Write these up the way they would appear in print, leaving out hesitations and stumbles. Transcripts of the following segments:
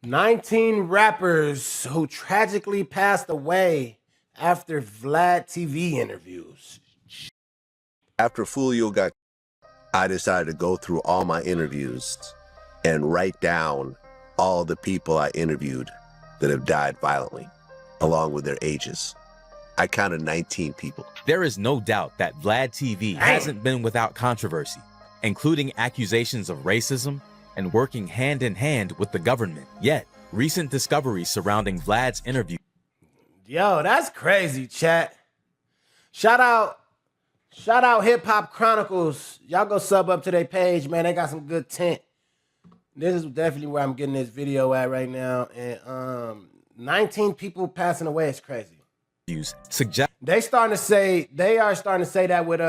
19 rappers who tragically passed away after Vlad TV interviews. After Fulio got, I decided to go through all my interviews and write down all the people I interviewed that have died violently, along with their ages. I counted 19 people. There is no doubt that Vlad TV hasn't been without controversy, including accusations of racism and working hand in hand with the government. Yet, recent discoveries surrounding Vlad's interview. Yo, that's crazy, chat. Shout out Hip Hop Chronicles. Y'all go sub up to their page, man. They got some good tint. This is definitely where I'm getting this video at right now. And 19 people passing away is crazy. Suggest they are starting to say that with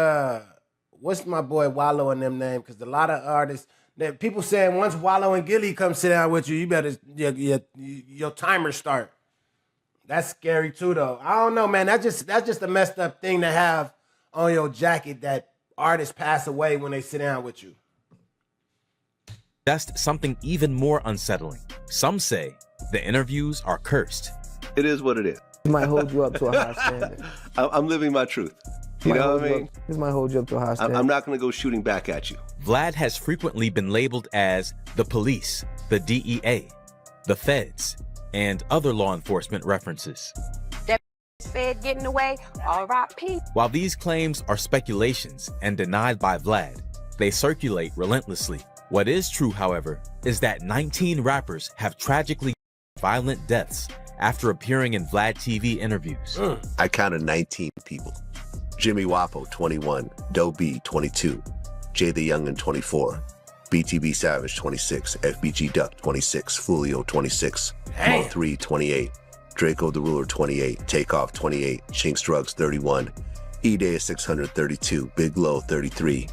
what's my boy Wallow and them name, because a lot of artists that people saying once Wallow and Gilly come sit down with you, you better your timer start. That's scary too, though. I don't know, man. That's just a messed up thing to have on your jacket, that artists pass away when they sit down with you. Just something even more unsettling. Some say the interviews are cursed. It is what it is. This might hold you up to a high standard. I'm living my truth. You know what I mean? This might hold you up to a high standard. I'm not going to go shooting back at you. Vlad has frequently been labeled as the police, the DEA, the feds, and other law enforcement references. That fed getting away, R.I.P. While these claims are speculations and denied by Vlad, they circulate relentlessly. What is true, however, is that 19 rappers have tragically violent deaths after appearing in Vlad TV interviews. I counted 19 people. Jimmy Wapo, 21. Doe B, 22. Jay the Youngin, 24. BTB Savage, 26. FBG Duck, 26. Fulio, 26. Mo 3, 28. Draco the Ruler, 28. Takeoff, 28. Chinx Drugs, 31. E-Day 632. Big Low, 33.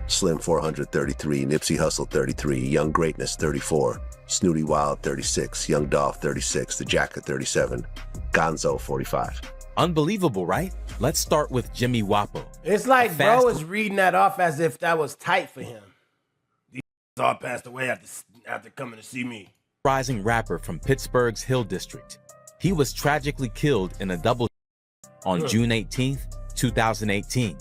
Slim 433. Nipsey Hussle, 33. Young Greatness, 34. Snootie Wild, 36. Young Dolph, 36. The Jacka, 37. Gonzo, 45. Unbelievable, right? Let's start with Jimmy Wapo. It's like bro is reading that off as if that was tight for him. These all passed away after coming to see me. Rising rapper from Pittsburgh's Hill District. He was tragically killed in a double on June 18th, 2018,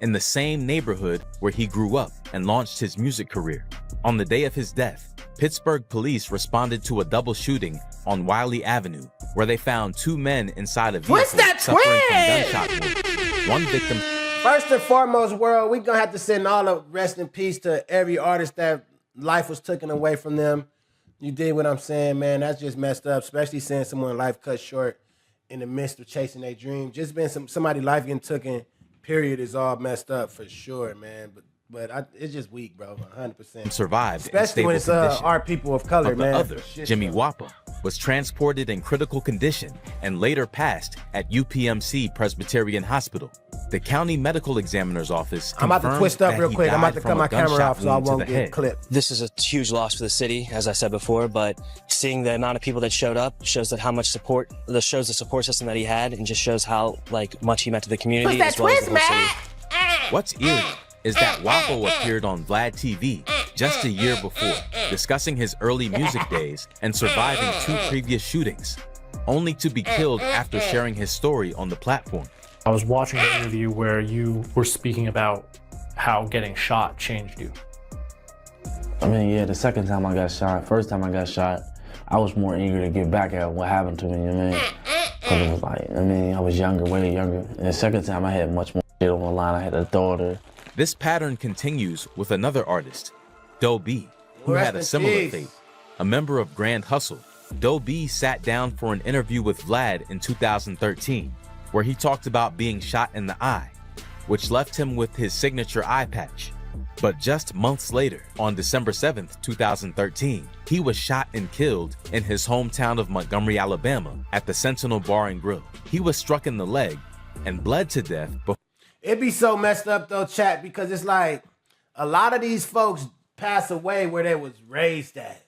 in the same neighborhood where he grew up and launched his music career. On the day of his death, Pittsburgh police responded to a double shooting on Wiley Avenue, where they found two men inside a vehicle suffering from gunshot wounds. One victim. First and foremost, world, we're gonna have to send all the rest in peace to every artist that life was taken away from them. You did what I'm saying, man. That's just messed up, especially seeing someone's life cut short in the midst of chasing their dream. Just being somebody's life getting taken, period, is all messed up for sure, man. But it's just weak, bro, 100%. Survived, especially when it's our people of color, man. The other, Jimmy Wapo, was transported in critical condition and later passed at UPMC Presbyterian Hospital. The county medical examiner's office. I'm about to twist up real quick. I'm about to cut my camera off so I won't get clipped. This is a huge loss for the city, as I said before, but seeing the amount of people that showed up shows that how much support, shows the support system that he had, and just shows how much he meant to the community as well as the whole city. What's eerie is that Wapo appeared on Vlad TV just a year before, discussing his early music days and surviving 2 previous shootings, only to be killed after sharing his story on the platform. I was watching an interview where you were speaking about how getting shot changed you. I mean, yeah, the second time I got shot, first time I got shot, I was more eager to get back at what happened to me, you know what I mean? Because it was like, I mean, I was younger, way younger. And the second time I had much more shit on the line. I had a daughter. This pattern continues with another artist, Doe B, who had a similar fate. A member of Grand Hussle, Doe B sat down for an interview with Vlad in 2013, where he talked about being shot in the eye, which left him with his signature eye patch. But just months later, on December 7th, 2013, he was shot and killed in his hometown of Montgomery, Alabama, at the Sentinel Bar and Grill. He was struck in the leg and bled to death before. It be so messed up though, chat, because it's like a lot of these folks pass away where they was raised at.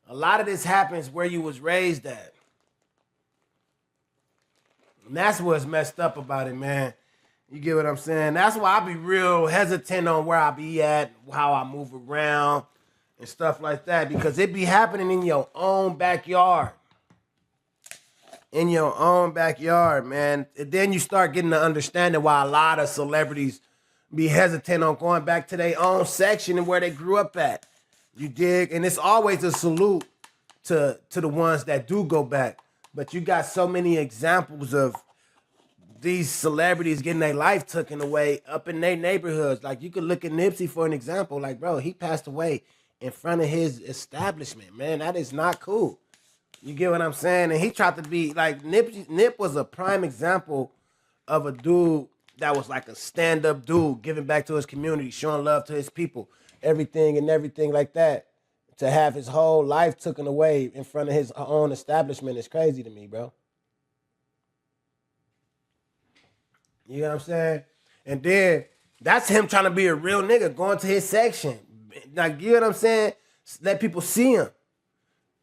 A lot of this happens where you was raised at. And that's what's messed up about it, man. You get what I'm saying? That's why I be real hesitant on where I be at, how I move around, and stuff like that, because it be happening in your own backyard. In your own backyard, man. And then you start getting the understanding why a lot of celebrities be hesitant on going back to their own section and where they grew up at. You dig? And it's always a salute to the ones that do go back. But you got so many examples of these celebrities getting their life taken away up in their neighborhoods. Like, you could look at Nipsey for an example. Like, bro, he passed away in front of his establishment, man. That is not cool. You get what I'm saying? And he tried to be, like, Nip was a prime example of a dude that was like a stand-up dude, giving back to his community, showing love to his people, everything like that. To have his whole life taken away in front of his own establishment is crazy to me, bro. You know what I'm saying? And then that's him trying to be a real nigga, going to his section. Like, you know what I'm saying? Let people see him.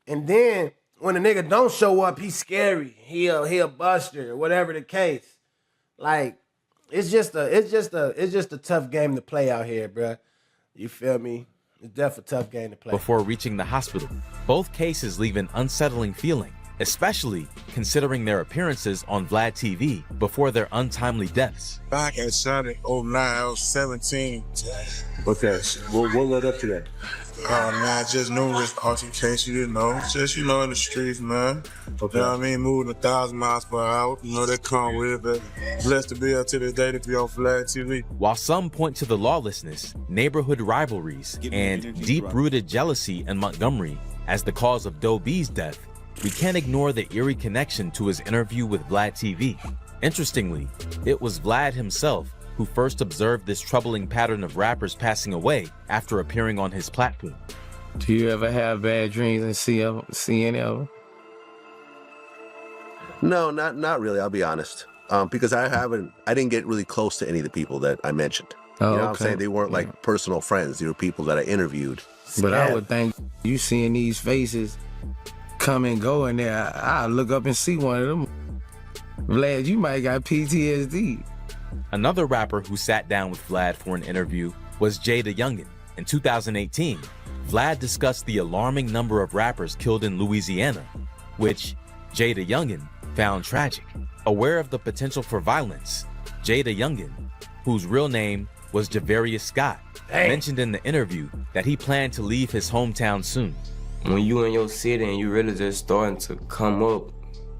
And then when a nigga don't show up, he's scary. He a buster, or whatever the case. Like, it's just a tough game to play out here, bro. You feel me? It's definitely a tough game to play. Before reaching the hospital, both cases leave an unsettling feeling, especially considering their appearances on Vlad TV before their untimely deaths. I got shot in 09, I was 17. Okay, what led up to that? Oh, man, just numerous altercations, you know. Just, you know, in the streets, man. Okay. You know what I mean? Moving 1,000 miles per hour. You know, that come with it, but blessed to be up to this day to be on Vlad TV. While some point to the lawlessness, neighborhood rivalries, and deep-rooted jealousy in Montgomery as the cause of Doe B's death, we can't ignore the eerie connection to his interview with Vlad TV. Interestingly, it was Vlad himself who first observed this troubling pattern of rappers passing away after appearing on his platform. Do you ever have bad dreams and see any of them? No, not really, I'll be honest. Because I didn't get really close to any of the people that I mentioned. Oh, you know what I'm okay. saying? They weren't like personal friends. They were people that I interviewed. But I would think you seeing these faces come and go in there, I look up and see one of them. Vlad, you might got PTSD. Another rapper who sat down with Vlad for an interview was Jada. In 2018, Vlad discussed the alarming number of rappers killed in Louisiana, which Jada found tragic. Aware of the potential for violence, Jada, whose real name was Javarius Scott, mentioned in the interview that he planned to leave his hometown soon. When you in your city and you really just starting to come up,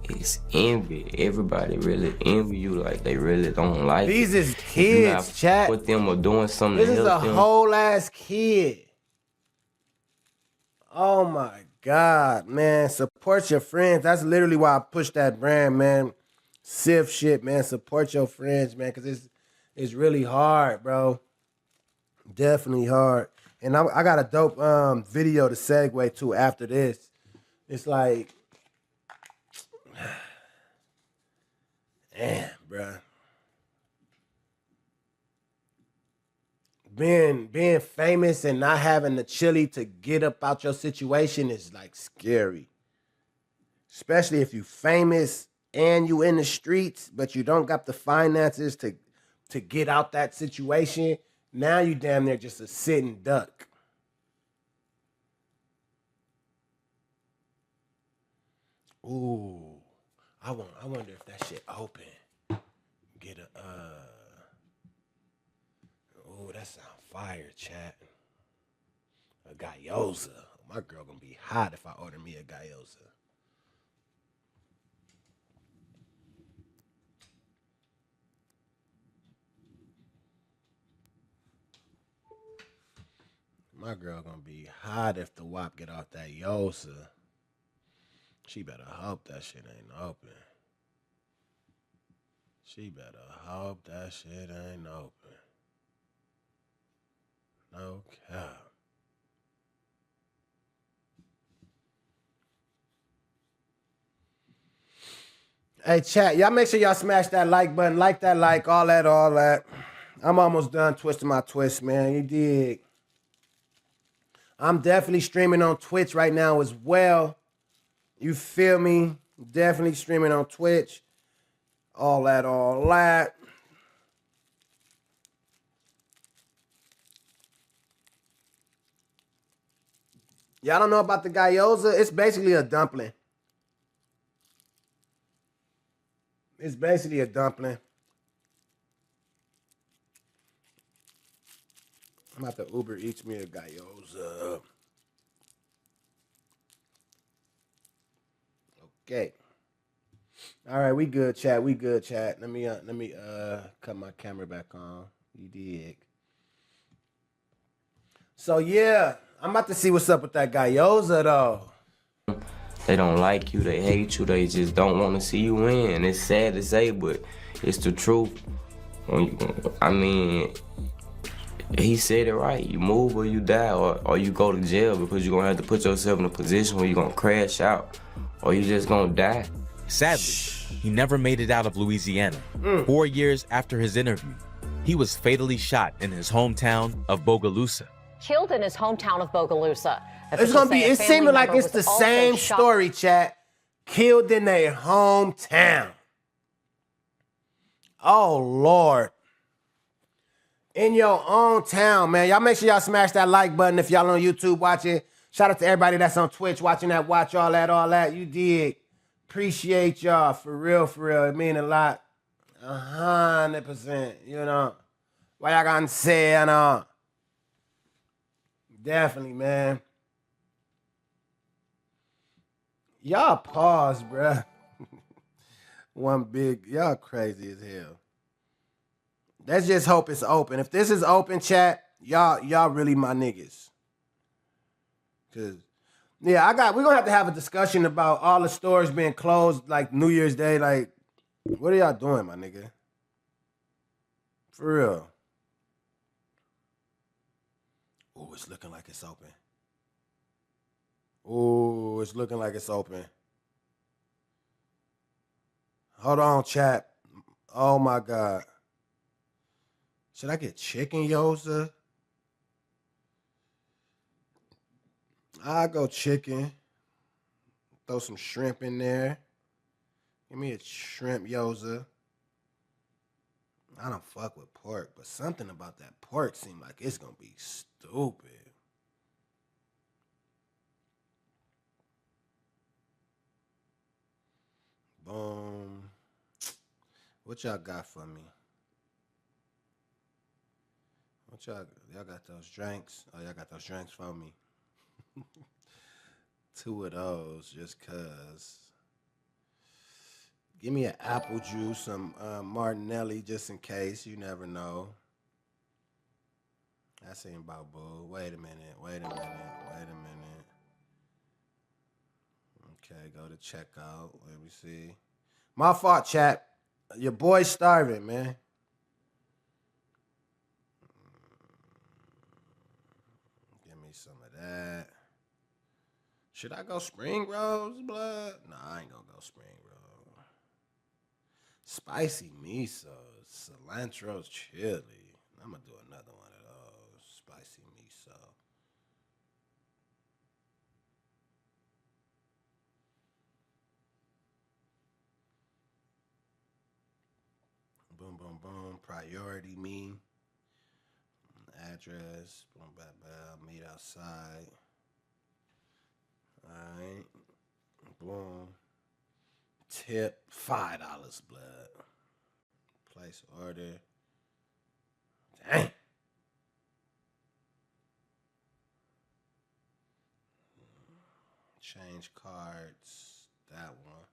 it's envy. Everybody really envy you, like they really don't like These it. is kids, chat. With them or doing something This to is a help them. whole ass kid. Oh my God, man. Support your friends. That's literally why I push that brand, man. Sif shit, man. Support your friends, man, because it's really hard, bro. Definitely hard. And I got a dope video to segue to after this. It's like, damn, bro. Being famous and not having the chili to get up out your situation is like scary. Especially if you famous and you in the streets, but you don't got the finances to get out that situation. Now you damn near just a sitting duck. Ooh, I wonder if that shit open. Get a ooh, that sound fire, chat. A gyoza. My girl gonna be hot if I order me a gyoza. My girl gonna be hot if the WAP get off that gyoza. She better hope that shit ain't open. She better hope that shit ain't open. No cap. Hey, chat, y'all make sure y'all smash that like button. Like that like, all that. I'm almost done twisting my twist, man. You dig? I'm definitely streaming on Twitch right now as well. You feel me? Definitely streaming on Twitch. All that. Y'all don't know about the gyoza? It's basically a dumpling. It's basically a dumpling. I'm about to Uber Eats me a gyoza. Okay. All right, we good, chat. We good, chat. Let me cut my camera back on. You dig? So yeah, I'm about to see what's up with that gyoza though. They don't like you, they hate you, they just don't want to see you win. It's sad to say, but it's the truth. I mean, he said it right. You move or you die, or you go to jail because you're gonna have to put yourself in a position where you're gonna crash out, or you just gonna die. Sadly, he never made it out of Louisiana. 4 years after his interview, he was fatally shot in his hometown of Bogalusa. Killed in his hometown of Bogalusa. It's gonna be. It seems like it's the same story, chat. Killed in their hometown. Oh Lord. In your own town, man. Y'all make sure y'all smash that like button if y'all on YouTube watching. Shout out to everybody that's on Twitch watching that. Watch all that. You dig. Appreciate y'all. For real. It mean a lot. 100%. You know. What y'all gonna say, you know? Definitely, man. Y'all pause, bruh. Y'all crazy as hell. Let's just hope it's open. If this is open, chat, y'all really my niggas. Cause yeah, we're gonna have to have a discussion about all the stores being closed like New Year's Day. Like, what are y'all doing, my nigga? For real. Oh, it's looking like it's open. Oh, it's looking like it's open. Hold on, chat. Oh my God. Should I get chicken gyoza? I'll go chicken. Throw some shrimp in there. Give me a shrimp gyoza. I don't fuck with pork, but something about that pork seems like it's gonna be stupid. Boom. What y'all got for me? What y'all got those drinks? Oh, y'all got those drinks for me. 2 of those, just cause. Give me an apple juice, some Martinelli, just in case. You never know. I seen about boo. Wait a minute. Okay, go to checkout. Let me see. My fault, chat. Your boy's starving, man. Give me some of that. Should I go spring rolls, blood? Nah, I ain't gonna go spring roll. Spicy miso, cilantro's chili. I'm gonna do another one of those. Spicy miso. Boom, boom, boom. Priority me. Address. Boom, blah, blah. Meet outside. Alright. Boom. Tip $5, blood. Place order. Dang. Change cards. That one.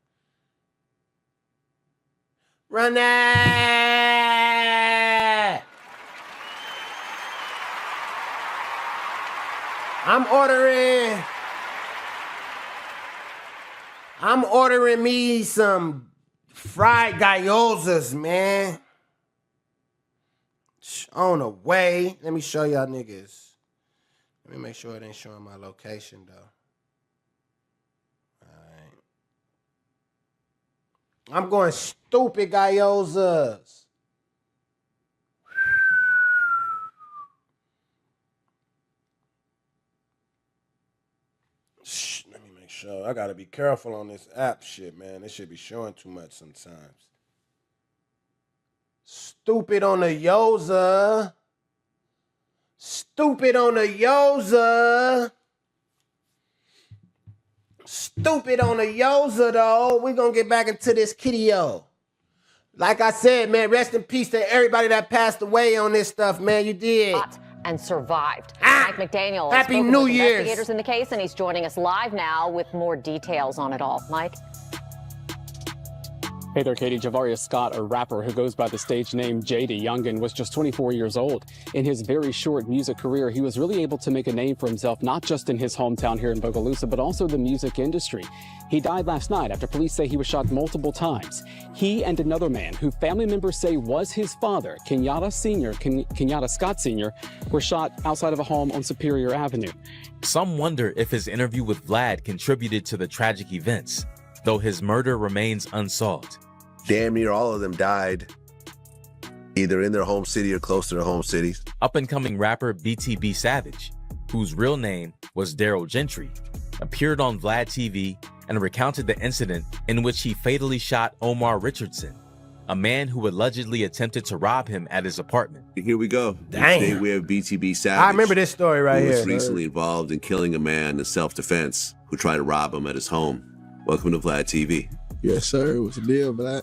Run that! I'm ordering me some fried gyozas, man. On the way. Let me show y'all niggas. Let me make sure it ain't showing my location, though. Alright. I'm going stupid gyozas. Let me make sure. I gotta be careful on this app shit, man. This should be showing too much sometimes. Stupid on the Yoza. Stupid on the Yoza. Stupid on the Yoza, though. We're going to get back into this kitty-o. Like I said, man, rest in peace to everybody that passed away on this stuff, man. You did. And survived. Mike McDaniel has Happy spoken New with Year's. investigators in the case, and he's joining us live now with more details on it all. Mike? Hey there, Katie. Javaria Scott, a rapper who goes by the stage name J.D. Youngin, was just 24 years old. In his very short music career, he was really able to make a name for himself, not just in his hometown here in Bogalusa, but also the music industry. He died last night after police say he was shot multiple times. He and another man, who family members say was his father, Kenyatta Scott Sr., were shot outside of a home on Superior Avenue. Some wonder if his interview with Vlad contributed to the tragic events, though his murder remains unsolved. Damn near all of them died either in their home city or close to their home cities. Up-and-coming rapper BTB Savage, whose real name was Daryl Gentry, appeared on Vlad TV and recounted the incident in which he fatally shot Omar Richardson, a man who allegedly attempted to rob him at his apartment. Here we go. Damn. Today we have BTB Savage. I remember this story right who here. was recently involved in killing a man in self-defense who tried to rob him at his home. Welcome to Vlad TV. Yes, sir. What's the deal, Vlad?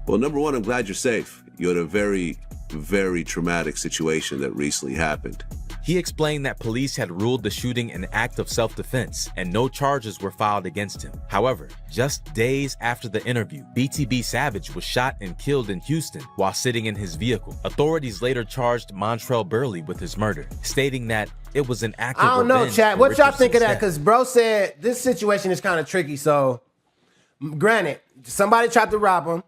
Well, number one, I'm glad you're safe. You had a very, very traumatic situation that recently happened. He explained that police had ruled the shooting an act of self-defense and no charges were filed against him. However, just days after the interview, BTB Savage was shot and killed in Houston while sitting in his vehicle. Authorities later charged Montrell Burley with his murder, stating that it was an act of I don't know, revenge chat. for What y'all think of Richardson's that? Because bro said this situation is kind of tricky. So, granted, somebody tried to rob him.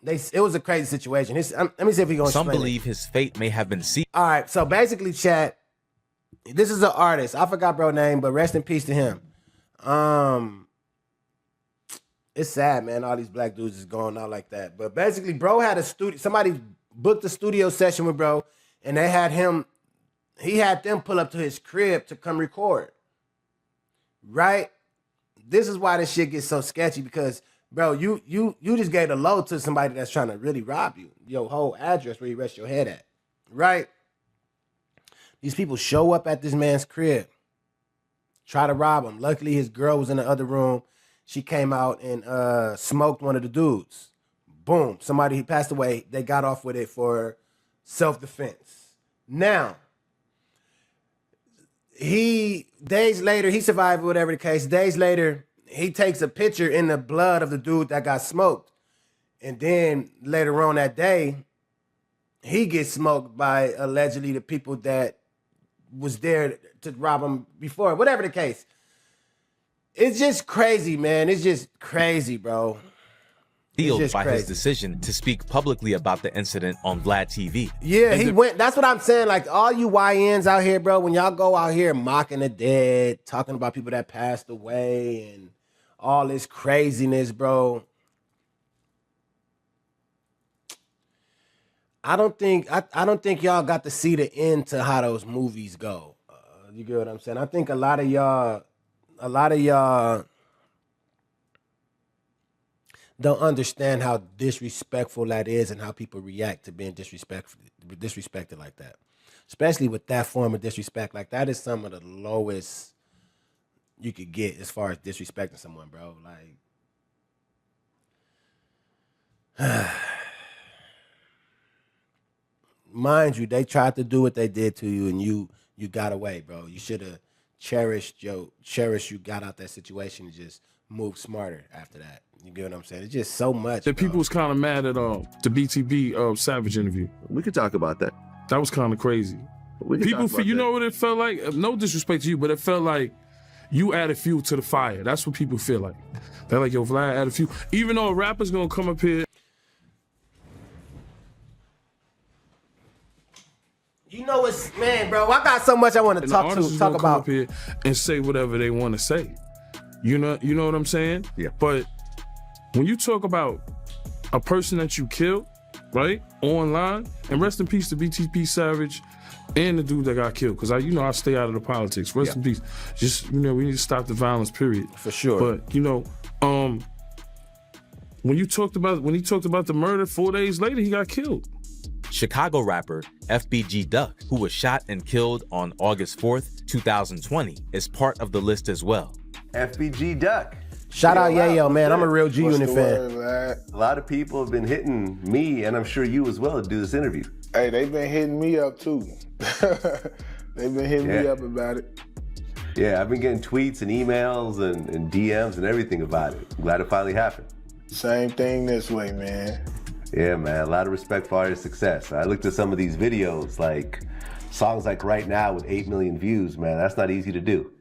It was a crazy situation. Let me see if we gonna. Some explain believe his fate may have been sealed. All right, so basically, chat. This is an artist. I forgot bro name, but rest in peace to him. It's sad, man. All these black dudes is going out like that. But basically, bro had a studio. Somebody booked a studio session with bro, and they had him. He had them pull up to his crib to come record. Right? This is why this shit gets so sketchy because, bro, you just gave the load to somebody that's trying to really rob you. Your whole address where you rest your head at. Right? These people show up at this man's crib, try to rob him. Luckily, his girl was in the other room. She came out and smoked one of the dudes. Boom. He passed away. They got off with it for self-defense. Now, days later, he survived, whatever the case. Days later, he takes a picture in the blood of the dude that got smoked. And then later on that day, he gets smoked by allegedly the people that was there to rob him before, whatever the case. It's just crazy, man. It's just crazy, bro. Sealed by his decision to speak publicly about the incident on Vlad TV. Yeah, he went. That's what I'm saying. Like all you YNs out here, bro, when y'all go out here mocking the dead, talking about people that passed away and all this craziness, bro. I don't think y'all got to see the end to how those movies go. You get what I'm saying? I think a lot of y'all don't understand how disrespectful that is and how people react to being disrespected like that. Especially with that form of disrespect. Like that is some of the lowest you could get as far as disrespecting someone, bro. Like mind you, they tried to do what they did to you and you got away, bro. You should have cherished you got out that situation and just moved smarter after that. You get what I'm saying? It's just so much. The people was kind of mad at the BTB Savage interview. We could talk about that. That was kind of crazy. People feel, you know what it felt like? No disrespect to you, but it felt like you added fuel to the fire. That's what people feel like. They're like, yo, Vlad added fuel. Even though a rapper's gonna come up here. You know what's, man, bro, I got so much I want to talk about. Come up here and say whatever they want to say. You know what I'm saying? Yeah. But when you talk about a person that you killed, right, online, and rest in peace to BTB Savage and the dude that got killed, because I stay out of the politics. Rest in peace. Just, we need to stop the violence, period. For sure. But, when he talked about the murder, 4 days later, he got killed. Chicago rapper FBG Duck, who was shot and killed on August 4th, 2020, is part of the list as well. FBG Duck. Shout out Yayo, man. I'm a real G Unit fan. A lot of people have been hitting me, and I'm sure you as well, to do this interview. Hey, they've been hitting me up too. They've been hitting me up about it. Yeah, I've been getting tweets and emails and DMs and everything about it. I'm glad it finally happened. Same thing this way, man. Yeah, man, a lot of respect for artist success. I looked at some of these videos, like songs like Right Now with 8 million views, man, that's not easy to do.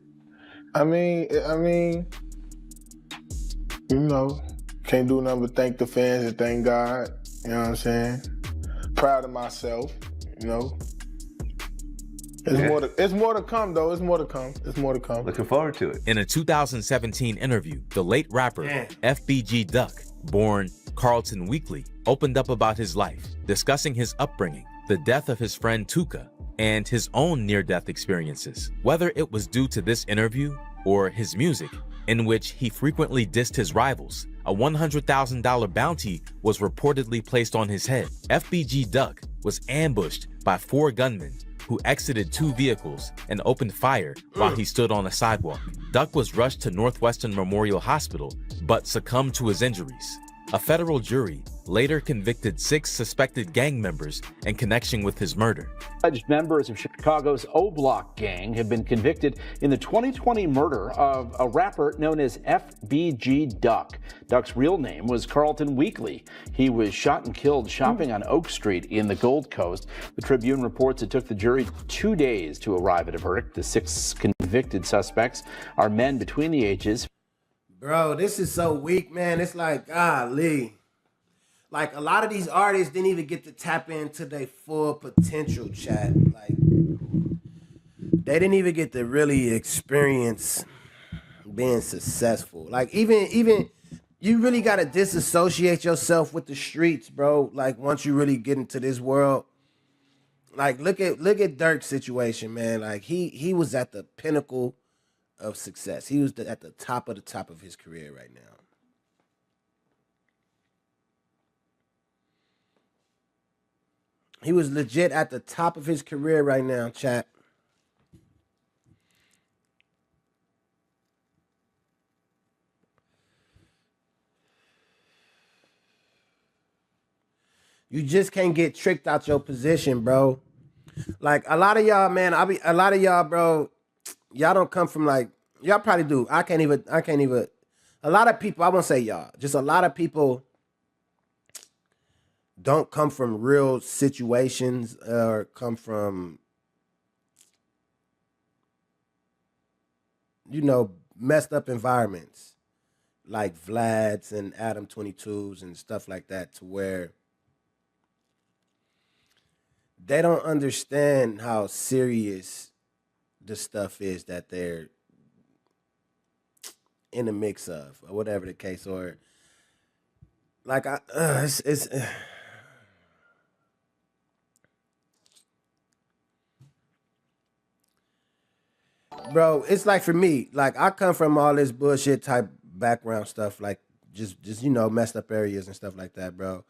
I mean, you know, can't do nothing but thank the fans and thank God. You know what I'm saying? Proud of myself, you know. It's more to come, though. It's more to come. It's more to come. Looking forward to it. In a 2017 interview, the late rapper FBG Duck, born Carlton Weekly, opened up about his life, discussing his upbringing, the death of his friend Tuka, and his own near-death experiences. Whether it was due to this interview or his music, in which he frequently dissed his rivals, a $100,000 bounty was reportedly placed on his head. FBG Duck was ambushed by 4 gunmen who exited 2 vehicles and opened fire while he stood on a sidewalk. Duck was rushed to Northwestern Memorial Hospital, but succumbed to his injuries. A federal jury later convicted 6 suspected gang members in connection with his murder. Alleged members of Chicago's O-Block gang have been convicted in the 2020 murder of a rapper known as FBG Duck. Duck's real name was Carlton Weekly. He was shot and killed shopping on Oak Street in the Gold Coast. The Tribune reports it took the jury 2 days to arrive at a verdict. The 6 convicted suspects are men between the ages. Bro, this is so weak, man. It's like, golly. Like, a lot of these artists didn't even get to tap into their full potential, chat. Like, they didn't even get to really experience being successful. Like, even you really got to disassociate yourself with the streets, bro. Like, once you really get into this world. Like, look at Durk's situation, man. Like, he was at the pinnacle of success. He was at the top of his career right now. He was legit at the top of his career right now, chat. You just can't get tricked out your position, bro. Like, a lot of y'all, man, a lot of y'all, bro, y'all don't come from, like, y'all probably do. I can't even, a lot of people, I won't say y'all, just a lot of people don't come from real situations or come from, you know, messed up environments like Vlad's and Adam 22s and stuff like that, to where they don't understand how serious the stuff is that they're in the mix of, or whatever the case, or like it's bro, it's like, for me, like, I come from all this bullshit type background stuff, like just you know, messed up areas and stuff like that, bro.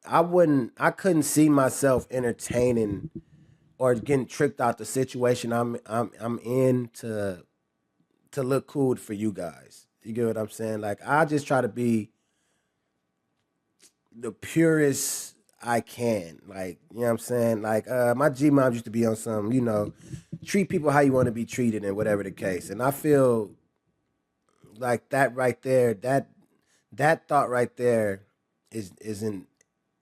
I couldn't see myself entertaining or getting tricked out the situation I'm in to look cool for you guys. You get what I'm saying? Like, I just try to be the purest I can. Like, you know what I'm saying? Like, my G-mom used to be on some, you know, treat people how you want to be treated and whatever the case. And I feel like that right there, that thought right there isn't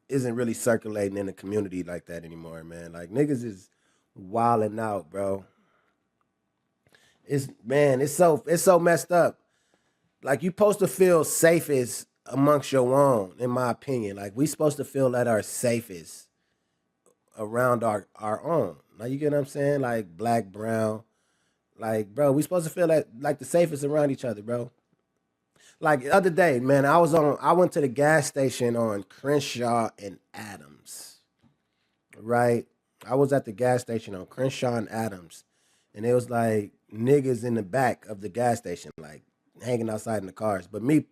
really circulating in the community like that anymore, man. Like, niggas is wilding out, bro. It's so messed up. Like, you supposed to feel safest amongst your own, in my opinion. Like, we supposed to feel at our safest around our own. Like, you get what I'm saying? Like, black, brown. Like, bro, we supposed to feel like the safest around each other, bro. Like, the other day, man, I went to the gas station on Crenshaw and Adams, right? I was at the gas station on Crenshaw and Adams, and it was like niggas in the back of the gas station, like hanging outside in the cars. But me,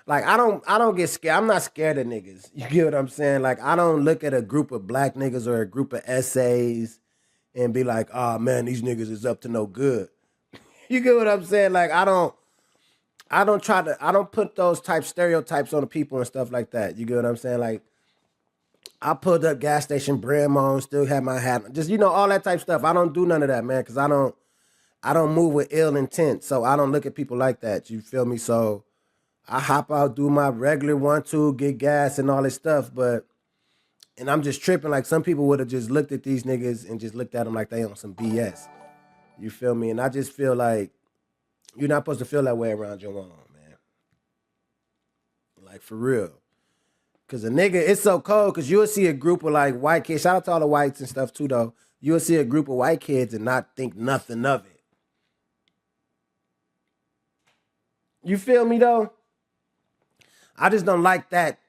like, I don't get scared. I'm not scared of niggas. You get what I'm saying? Like, I don't look at a group of black niggas or a group of essays and be like, oh man, these niggas is up to no good. You get what I'm saying? Like, I don't I don't put those type stereotypes on the people and stuff like that. You get what I'm saying? Like, I pulled up gas station brand on, still have my hat on. Just, all that type stuff. I don't do none of that, man, because I don't move with ill intent. So I don't look at people like that. You feel me? So I hop out, do my regular 1-2, get gas and all this stuff. And I'm just tripping. Like, some people would have just looked at these niggas and just looked at them like they on some BS. You feel me? And I just feel like you're not supposed to feel that way around your mom, man. Like, for real. Because a nigga, it's so cold because you'll see a group of, like, white kids. Shout out to all the whites and stuff, too, though. You'll see a group of white kids and not think nothing of it. You feel me, though? I just don't like that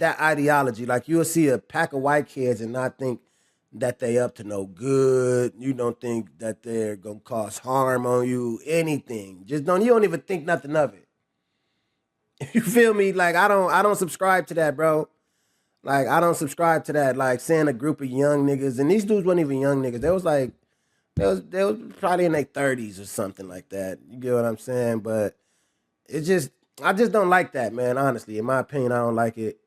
ideology. Like, you'll see a pack of white kids and not think that they up to no good. You don't think that they're gonna cause harm on you, anything. You don't even think nothing of it. You feel me? Like, I don't subscribe to that, bro. Like, I don't subscribe to that. Like, saying a group of young niggas, and these dudes weren't even young niggas. They was probably in their 30s or something like that. You get what I'm saying? But I just don't like that, man. Honestly, in my opinion, I don't like it.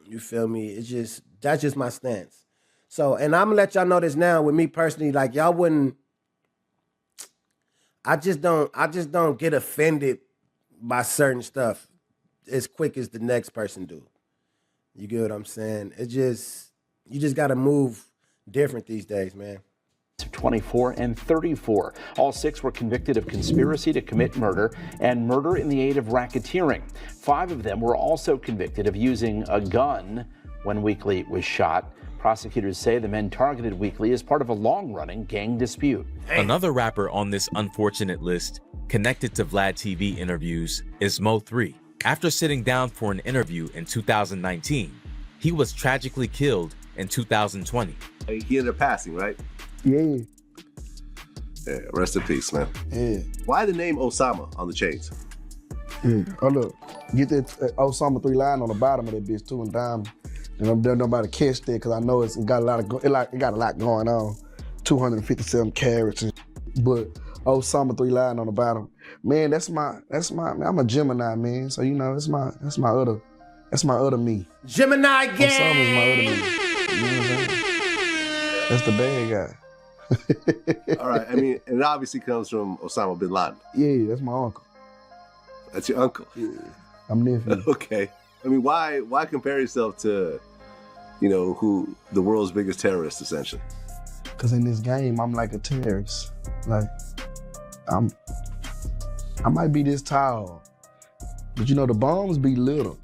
You feel me? That's just my stance. So, and I'm gonna let y'all know this now with me personally, like, y'all wouldn't, I just don't get offended by certain stuff as quick as the next person do. You get what I'm saying? You just gotta move different these days, man. 24 and 34. All 6 were convicted of conspiracy to commit murder and murder in the aid of racketeering. 5 of them were also convicted of using a gun when Weekly was shot. Prosecutors say the men targeted Weekly as part of a long-running gang dispute. Another rapper on this unfortunate list, connected to Vlad TV interviews, is Mo3. After sitting down for an interview in 2019, he was tragically killed in 2020. He ended up passing, right? Yeah. Yeah, rest in peace, man. Yeah. Why the name Osama on the chains? Yeah. Oh, look. Get that Osama 3 line on the bottom of that bitch, too, and down. And I'm there nobody catch that because I know it got a lot going on. 257 carats, but Osama 3 line on the bottom. Man, that's my. I'm a Gemini, man. So that's my other me. Gemini gang. Osama's my other me. You know what I'm saying? That's the bad guy. All right. I mean, and it obviously comes from Osama bin Laden. Yeah, that's my uncle. That's your uncle. Yeah, I'm nephew. Okay. I mean, why compare yourself to, who the world's biggest terrorist, essentially? Because in this game, I'm like a terrorist. Like, I might be this tall, but the bombs be little.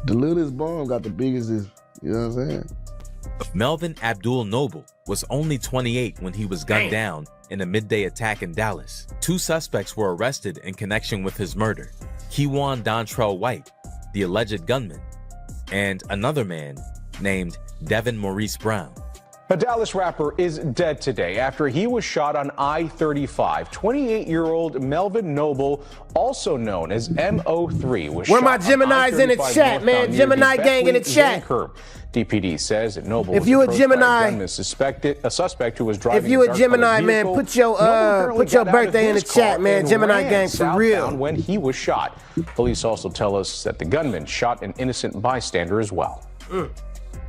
The littlest bomb got the biggest, you know what I'm saying? Melvin Abdul Noble was only 28 when he was gunned down in a midday attack in Dallas. 2 suspects were arrested in connection with his murder. Keywan Dontrell White, the alleged gunman, and another man named Devin Maurice Brown. A Dallas rapper is dead today after he was shot on I-35. 28-year-old Melvin Noble, also known as MO3, was Where shot my Geminis in the chat, man? Gemini gang in the chat. DPD says that Noble if you was a Gemini, a suspect who was driving. If you a Gemini, man, put your birthday in the chat, man. Gemini gang for real. When he was shot, police also tell us that the gunman shot an innocent bystander as well.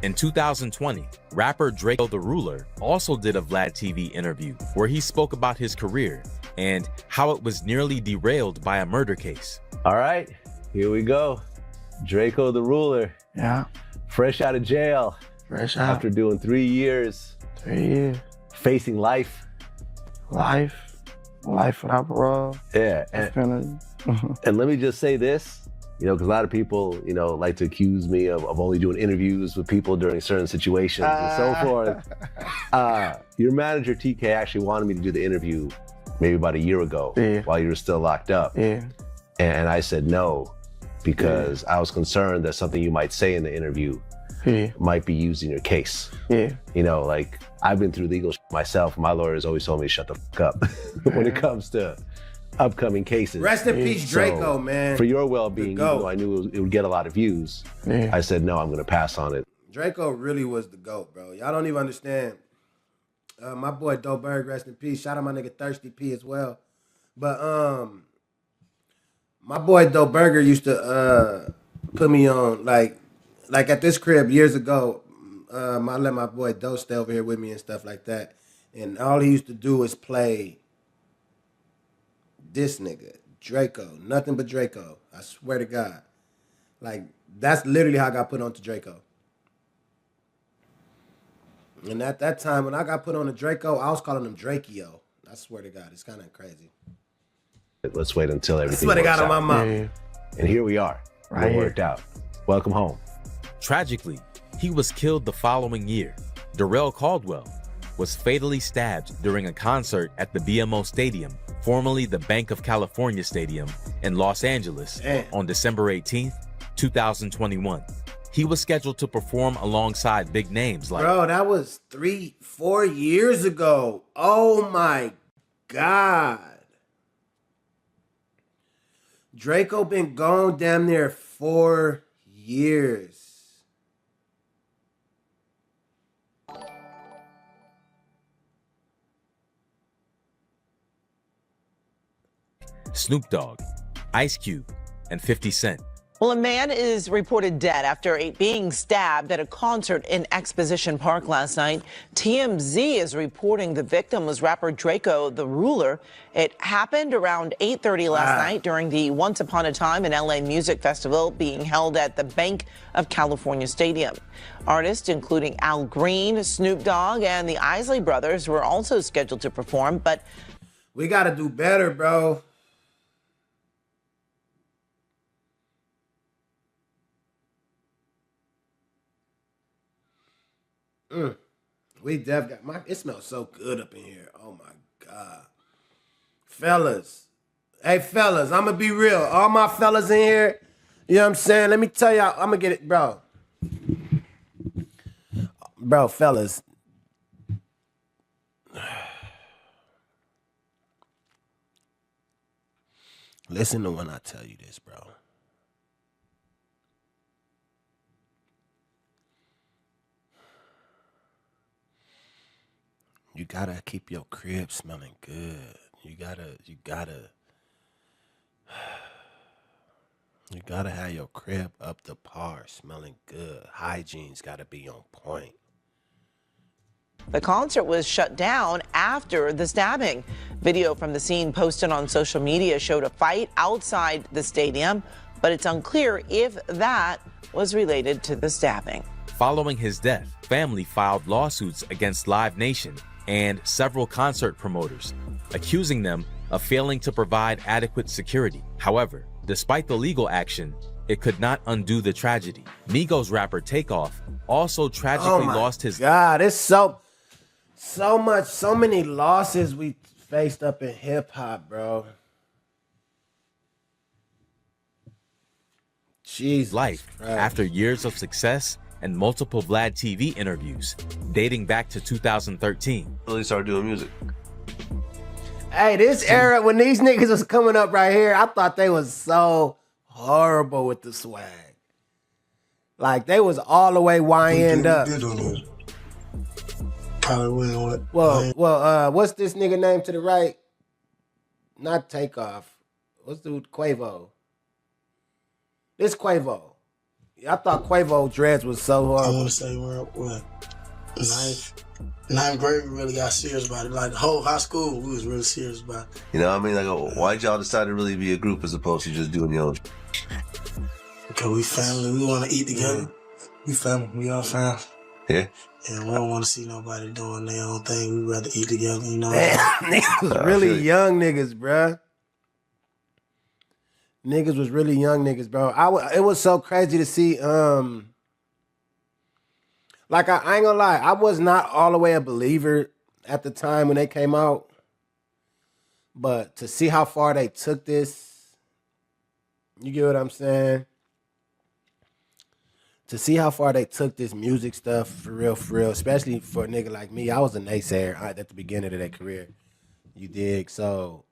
In 2020, rapper Draco the Ruler also did a Vlad TV interview where he spoke about his career and how it was nearly derailed by a murder case. All right, here we go. Draco the Ruler. Yeah. Fresh out of jail. Fresh out. After doing 3 years. 3 years. Facing life. Life without parole. Yeah. And let me just say this, because a lot of people, like to accuse me of only doing interviews with people during certain situations and so forth. Your manager, TK, actually wanted me to do the interview maybe about a year ago while you were still locked up. Yeah. And I said no, because I was concerned that something you might say in the interview might be used in your case. Yeah. Like, I've been through legal myself. My lawyers always told me to shut the fuck up when it comes to upcoming cases. Rest in peace, Draco, man. For your well-being, even though I knew it would get a lot of views, I said, no, I'm going to pass on it. Draco really was the GOAT, bro. Y'all don't even understand. My boy Dolph, rest in peace. Shout out my nigga Thirsty P as well. But my boy Doe Burger used to put me on like at this crib years ago. I let my boy Doe stay over here with me and stuff like that. And all he used to do was play this nigga, Draco. Nothing but Draco. I swear to God. Like, that's literally how I got put on to Draco. And at that time, when I got put on to Draco, I was calling him Drakeo. I swear to God, it's kind of crazy. Let's wait until everything That's what I got works on my out. mouth. And here we are. Right It here. worked out. Welcome home. Tragically, he was killed the following year. Darrell Caldwell was fatally stabbed during a concert at the BMO Stadium, formerly the Bank of California Stadium in Los Angeles, on December 18th, 2021. He was scheduled to perform alongside big names like... Bro, that was 3-4 years ago. Oh my God. Draco been gone damn near 4 years. Snoop Dogg, Ice Cube, and 50 Cent. Well, a man is reported dead after being stabbed at a concert in Exposition Park last night. TMZ is reporting the victim was rapper Draco, the Ruler. It happened around 8:30 last night during the Once Upon a Time in LA Music Festival being held at the Bank of California Stadium. Artists including Al Green, Snoop Dogg, and the Isley Brothers were also scheduled to perform, but we got to do better, bro. We def got it smells so good up in here. Oh my God. Fellas. Hey fellas, I'ma be real. All my fellas in here, you know what I'm saying? Let me tell y'all, I'ma get it, bro. Bro, fellas. Listen to when I tell you this, bro. You gotta keep your crib smelling good. You gotta have your crib up to par, smelling good. Hygiene's gotta be on point. the concert was shut down after the stabbing. Video from the scene posted on social media showed a fight outside the stadium, but it's unclear if that was related to the stabbing. Following his death, family filed lawsuits against Live Nation and several concert promoters, accusing them of failing to provide adequate security. However, despite the legal action, it could not undo the tragedy. Migos rapper Takeoff also tragically lost his... God, it's so many losses we faced up in hip hop, bro. Jesus life Christ. After years of success and multiple Vlad TV interviews dating back to 2013. Really started doing music. Hey, this era when these niggas was coming up right here, I thought they was so horrible with the swag. Like they was all the way YN'd up. Probably went on it. Well, what's this nigga name to the right? Not Takeoff. What's the Quavo? This Quavo. I thought Quavo dreads was so horrible. I want to say what? Ninth grade, we really got serious about it. Like the whole high school, we was really serious about it. You know what I mean? Like, why'd y'all decide to really be a group as opposed to just doing your own? Because we family, we want to eat together. We family, we all family. Yeah. And we don't want to see nobody doing their own thing. We rather eat together, you know. Damn, niggas was really young niggas, bruh. Niggas was really young niggas, bro. It was so crazy to see. Like I ain't gonna lie, I was not all the way a believer at the time when they came out, but to see how far they took this, you get what I'm saying? To see how far they took this music stuff for real, especially for a nigga like me. I was a naysayer at the beginning of their career. You dig? So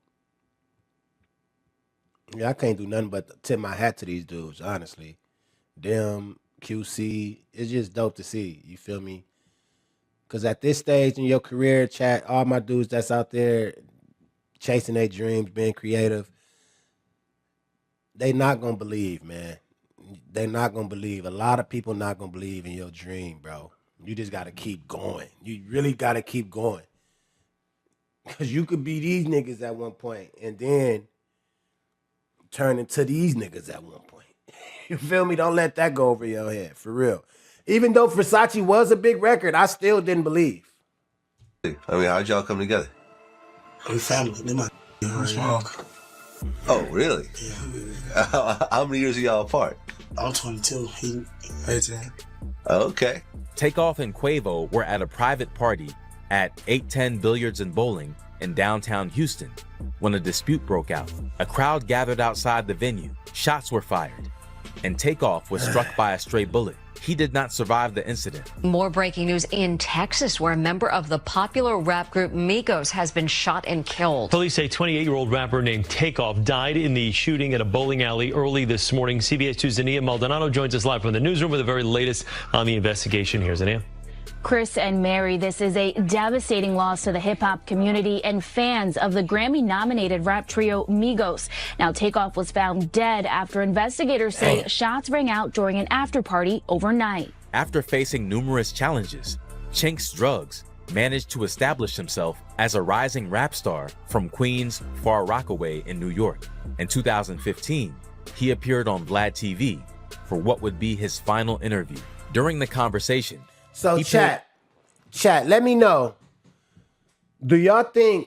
yeah, I can't do nothing but tip my hat to these dudes, honestly. Them, QC, it's just dope to see. You feel me? Because at this stage in your career, chat, all my dudes that's out there, chasing their dreams, being creative, they not gonna believe, man. They're not gonna believe. A lot of people not gonna believe in your dream, bro. You just gotta keep going. You really gotta keep going. Cause you could be these niggas at one point and then turn into these niggas at one point. You feel me? Don't let that go over your head, for real. Even though Versace was a big record, I still didn't believe. I mean, how'd y'all come together? We family. They my Oh, really? Yeah. How many years are y'all apart? I'm 22. He 18. Okay. Takeoff and Quavo were at a private party at 810 Billiards and Bowling in downtown Houston when a dispute broke out. A crowd gathered outside the venue. Shots were fired, and Takeoff was struck by a stray bullet. He did not survive the incident. More breaking news in Texas, where a member of the popular rap group Migos has been shot and killed. Police say 28-year-old rapper named Takeoff died in the shooting at a bowling alley early this morning. CBS 2's Zania Maldonado joins us live from the newsroom with the very latest on the investigation. Here's Zania. Chris and Mary, this is a devastating loss to the hip-hop community and fans of the Grammy-nominated rap trio Migos. Now, Takeoff was found dead after investigators say shots rang out during an after-party overnight. After facing numerous challenges, Chinx Drugs managed to establish himself as a rising rap star from Queens, Far Rockaway in New York. In 2015, he appeared on Vlad TV for what would be his final interview. During the conversation, so chat, let me know. Do y'all think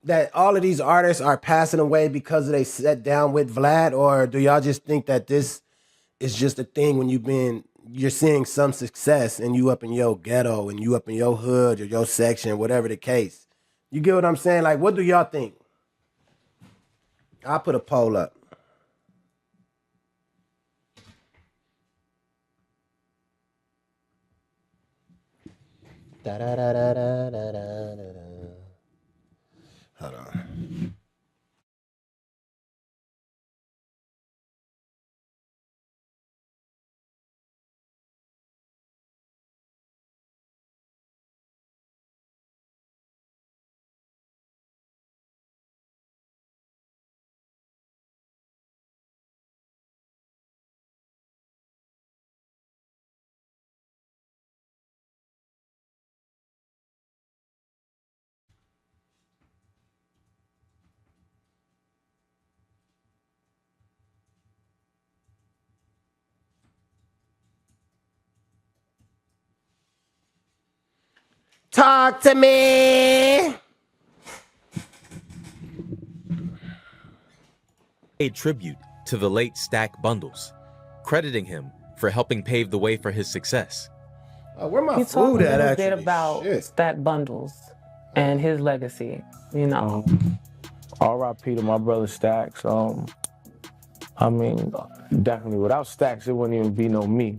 that all of these artists are passing away because they sat down with Vlad, or do y'all just think that this is just a thing when you're seeing some success and you up in your ghetto and you up in your hood or your section, whatever the case? You get what I'm saying? Like, what do y'all think? I'll put a poll up. Hold on. Talk to me. A tribute to the late Stack Bundles, crediting him for helping pave the way for his success. Oh, where my He food talked a at, little actually? bit about Shit. Stack Bundles and his legacy, you know. R.I.P. to my brother Stacks. I mean, definitely without Stacks, it wouldn't even be no me.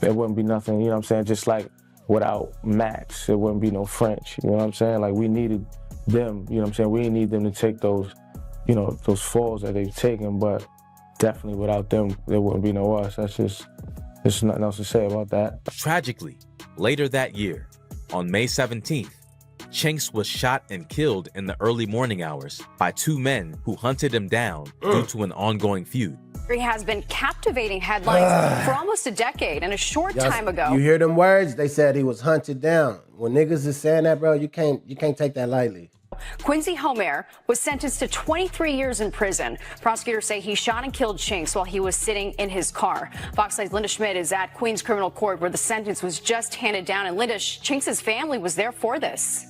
There wouldn't be nothing, you know what I'm saying? Just like without Max, it wouldn't be no French, you know what I'm saying? Like, we needed them, you know what I'm saying? We didn't need them to take those, you know, those falls that they've taken, but definitely without them, there wouldn't be no us. There's nothing else to say about that. Tragically, later that year, on May 17th, Chinx was shot and killed in the early morning hours by two men who hunted him down due to an ongoing feud. He has been captivating headlines for almost a decade, and a short time ago. You hear them words? They said he was hunted down. When niggas is saying that, bro, you can't take that lightly. Quincy Homer was sentenced to 23 years in prison. Prosecutors say he shot and killed Chinx while he was sitting in his car. Fox 9's Linda Schmidt is at Queens Criminal Court, where the sentence was just handed down. And Linda, Chinx's family was there for this.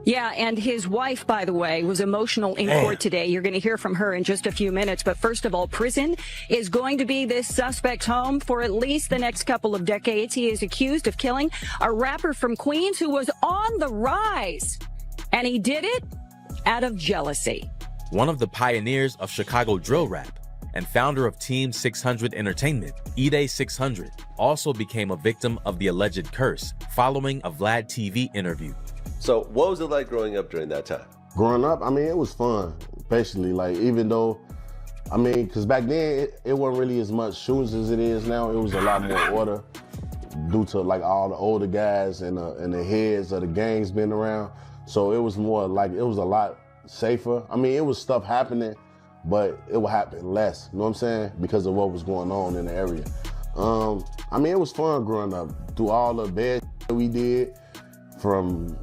Yeah, and his wife, by the way, was emotional in court today. You're going to hear from her in just a few minutes. But first of all, prison is going to be this suspect's home for at least the next couple of decades. He is accused of killing a rapper from Queens who was on the rise. And he did it out of jealousy. One of the pioneers of Chicago drill rap and founder of Team 600 Entertainment, Ide 600, also became a victim of the alleged curse following a Vlad TV interview. So what was it like growing up during that time? Growing up, I mean, it was fun, basically. Like, even though, I mean, because back then, it wasn't really as much shootings as it is now. It was a lot more order due to, like, all the older guys and the heads of the gangs being around. So it was more like, it was a lot safer. I mean, it was stuff happening, but it would happen less, you know what I'm saying? Because of what was going on in the area. I mean, it was fun growing up. Through all the bad shit we did, from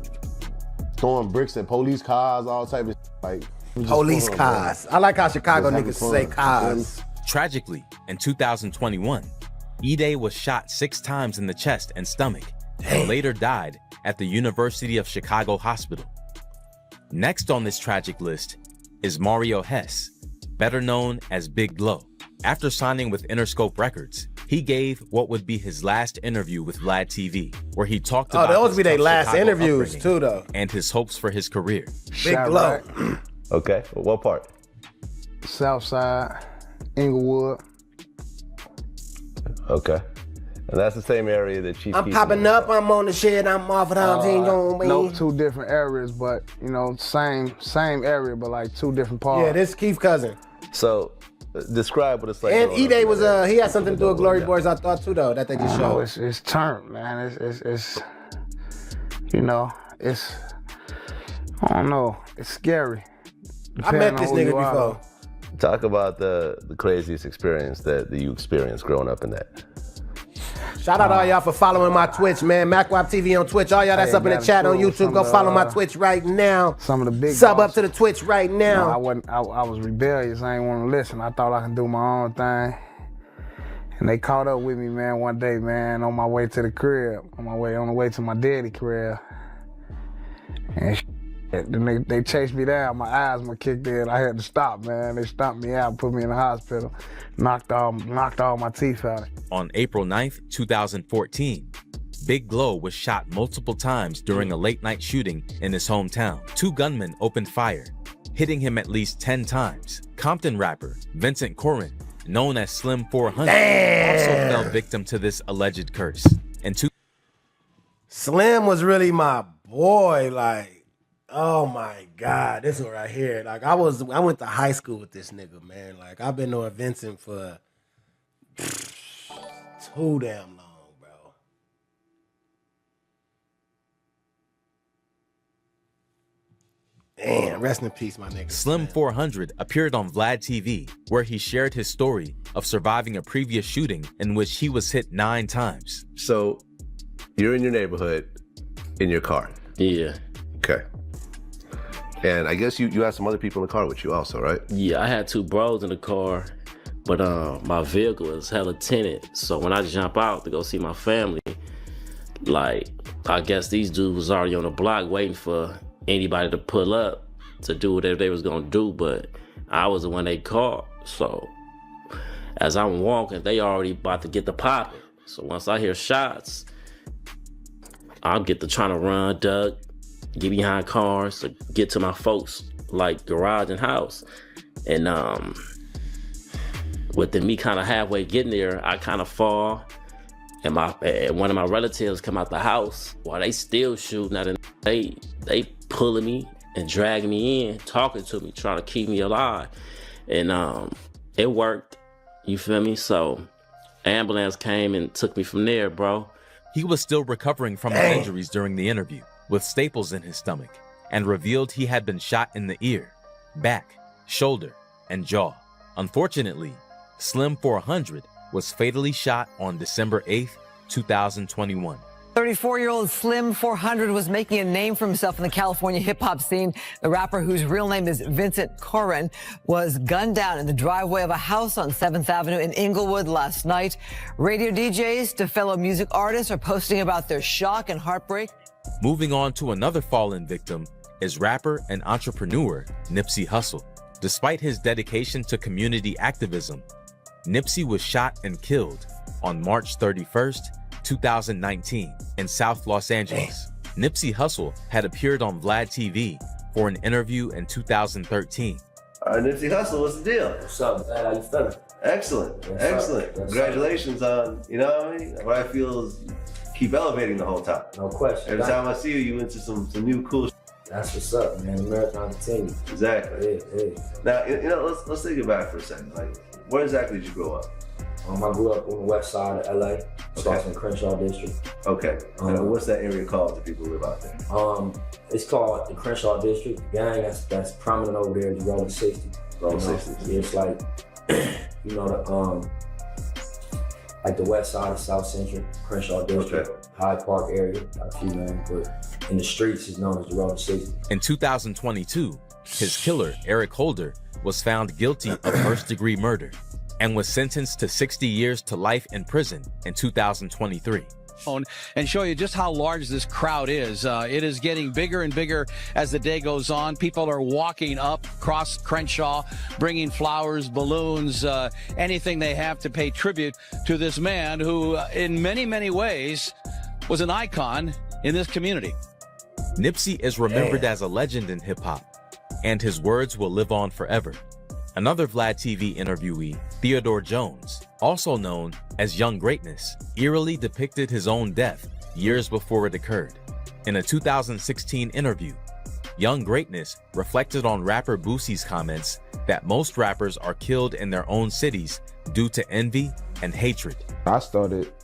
throwing bricks at police cars, all type of shit. Like, police fun, cars. bro. I like how Chicago Just niggas having say fun. cars. Tragically, in 2021, Eazy was shot 6 times in the chest and stomach and later died at the University of Chicago Hospital. Next on this tragic list is Mario Hess, better known as Big Glow. After signing with Interscope Records, he gave what would be his last interview with Vlad TV, where he talked about those his be their tough last Chicago interviews upbringing too, though. and his hopes for his career. Big Glow. Okay, well, what part? Southside, Inglewood. Okay. And that's the same area that Chief I'm Keef popping was. up, I'm on the shit, I'm off it all, No, 2 different areas, but you know, same area, but like 2 different parts. Yeah, this is Keith's cousin. So, describe what it's like. And growing up Eazy in was that area. he had something to do with Glory Boys, I thought too, though, that they just No, showed. it's turned, man. It's you know, it's, I don't know, it's scary. I met this nigga before. Talk about the craziest experience that you experienced growing up in that. Shout out to all y'all for following my Twitch, man. MACKwop TV on Twitch. All y'all that's Hey, up in the gotta chat on show YouTube, some go of the, follow my Twitch right now. Some of the big Sub up bosses. to the Twitch right now. No, I was rebellious. I ain't want to listen. I thought I could do my own thing. And they caught up with me, man, one day, man, on my way to the crib, on the way to my daddy crib. And then they chased me down. My asthma kicked in. I had to stop, man. They stomped me out, put me in the hospital, knocked all my teeth out. On April 9th, 2014, Big Glow was shot multiple times during a late-night shooting in his hometown. 2 gunmen opened fire, hitting him at least 10 times. Compton rapper Vincent Corrin, known as Slim 400, also fell victim to this alleged curse. Slim was really my boy, like, oh my God, this one right here. Like, I went to high school with this nigga, man. Like, I've been knowing Vincent for too damn long, bro. Damn, rest in peace, my nigga. Slim 400 appeared on Vlad TV, where he shared his story of surviving a previous shooting in which he was hit 9 times. So, you're in your neighborhood, in your car. Yeah. Okay. And I guess you had some other people in the car with you also, right? Yeah, I had 2 bros in the car, but my vehicle is hella tinted. So when I jump out to go see my family, like, I guess these dudes was already on the block waiting for anybody to pull up to do whatever they was gonna do, but I was the one they caught. So as I'm walking, they already about to get the popping. So once I hear shots, I'll get to trying to run, duck, get behind cars to get to my folks' like garage and house. And with me kind of halfway getting there, I kind of fall, and one of my relatives come out the house while they still shooting at it. They pulling me and dragging me in, talking to me, trying to keep me alive. And it worked, you feel me? So ambulance came and took me from there, bro. He was still recovering from his injuries during the interview, with staples in his stomach, and revealed he had been shot in the ear, back, shoulder, and jaw. Unfortunately, Slim 400 was fatally shot on December 8th, 2021. 34-year-old Slim 400 was making a name for himself in the California hip-hop scene. The rapper, whose real name is Vincent Corrin, was gunned down in the driveway of a house on 7th Avenue in Inglewood last night. Radio DJs to fellow music artists are posting about their shock and heartbreak. Moving on to another fallen victim is rapper and entrepreneur Nipsey Hussle. Despite his dedication to community activism, Nipsey was shot and killed on March 31st, 2019 in South Los Angeles. Nipsey Hussle had appeared on Vlad TV for an interview in 2013. All right, Nipsey Hussle, what's the deal? What's up, man? How you feeling? Excellent, excellent. Congratulations on, you know what I mean? What I feel is keep elevating the whole time. No question. Every time I see you, you into some new cool shit. That's what's up, man. The marathon continues. Exactly. Yeah. Now, you know, let's take it back for a second. Like, where exactly did you grow up? I grew up on the west side of LA, starts in Crenshaw District. Okay. What's that area called? The people live out there. It's called the Crenshaw District. The gang that's prominent over there is Rolling 60. Rolling 60. Yeah, it's like, you know, the like the west side of South Central, Crenshaw District, Hyde Park area, got a few names, but in the streets is known as the Rolling 60. In 2022, his killer, Eric Holder, was found guilty of first-degree murder and was sentenced to 60 years to life in prison in 2023. And show you just how large this crowd is. It is getting bigger and bigger as the day goes on. People are walking up across Crenshaw, bringing flowers, balloons, anything they have to pay tribute to this man who, in many, many ways, was an icon in this community. Nipsey is remembered as a legend in hip-hop, and his words will live on forever. Another Vlad TV interviewee, Theodore Jones, also known as Young Greatness, eerily depicted his own death years before it occurred. In a 2016 interview, Young Greatness reflected on rapper Boosie's comments that most rappers are killed in their own cities due to envy and hatred. I started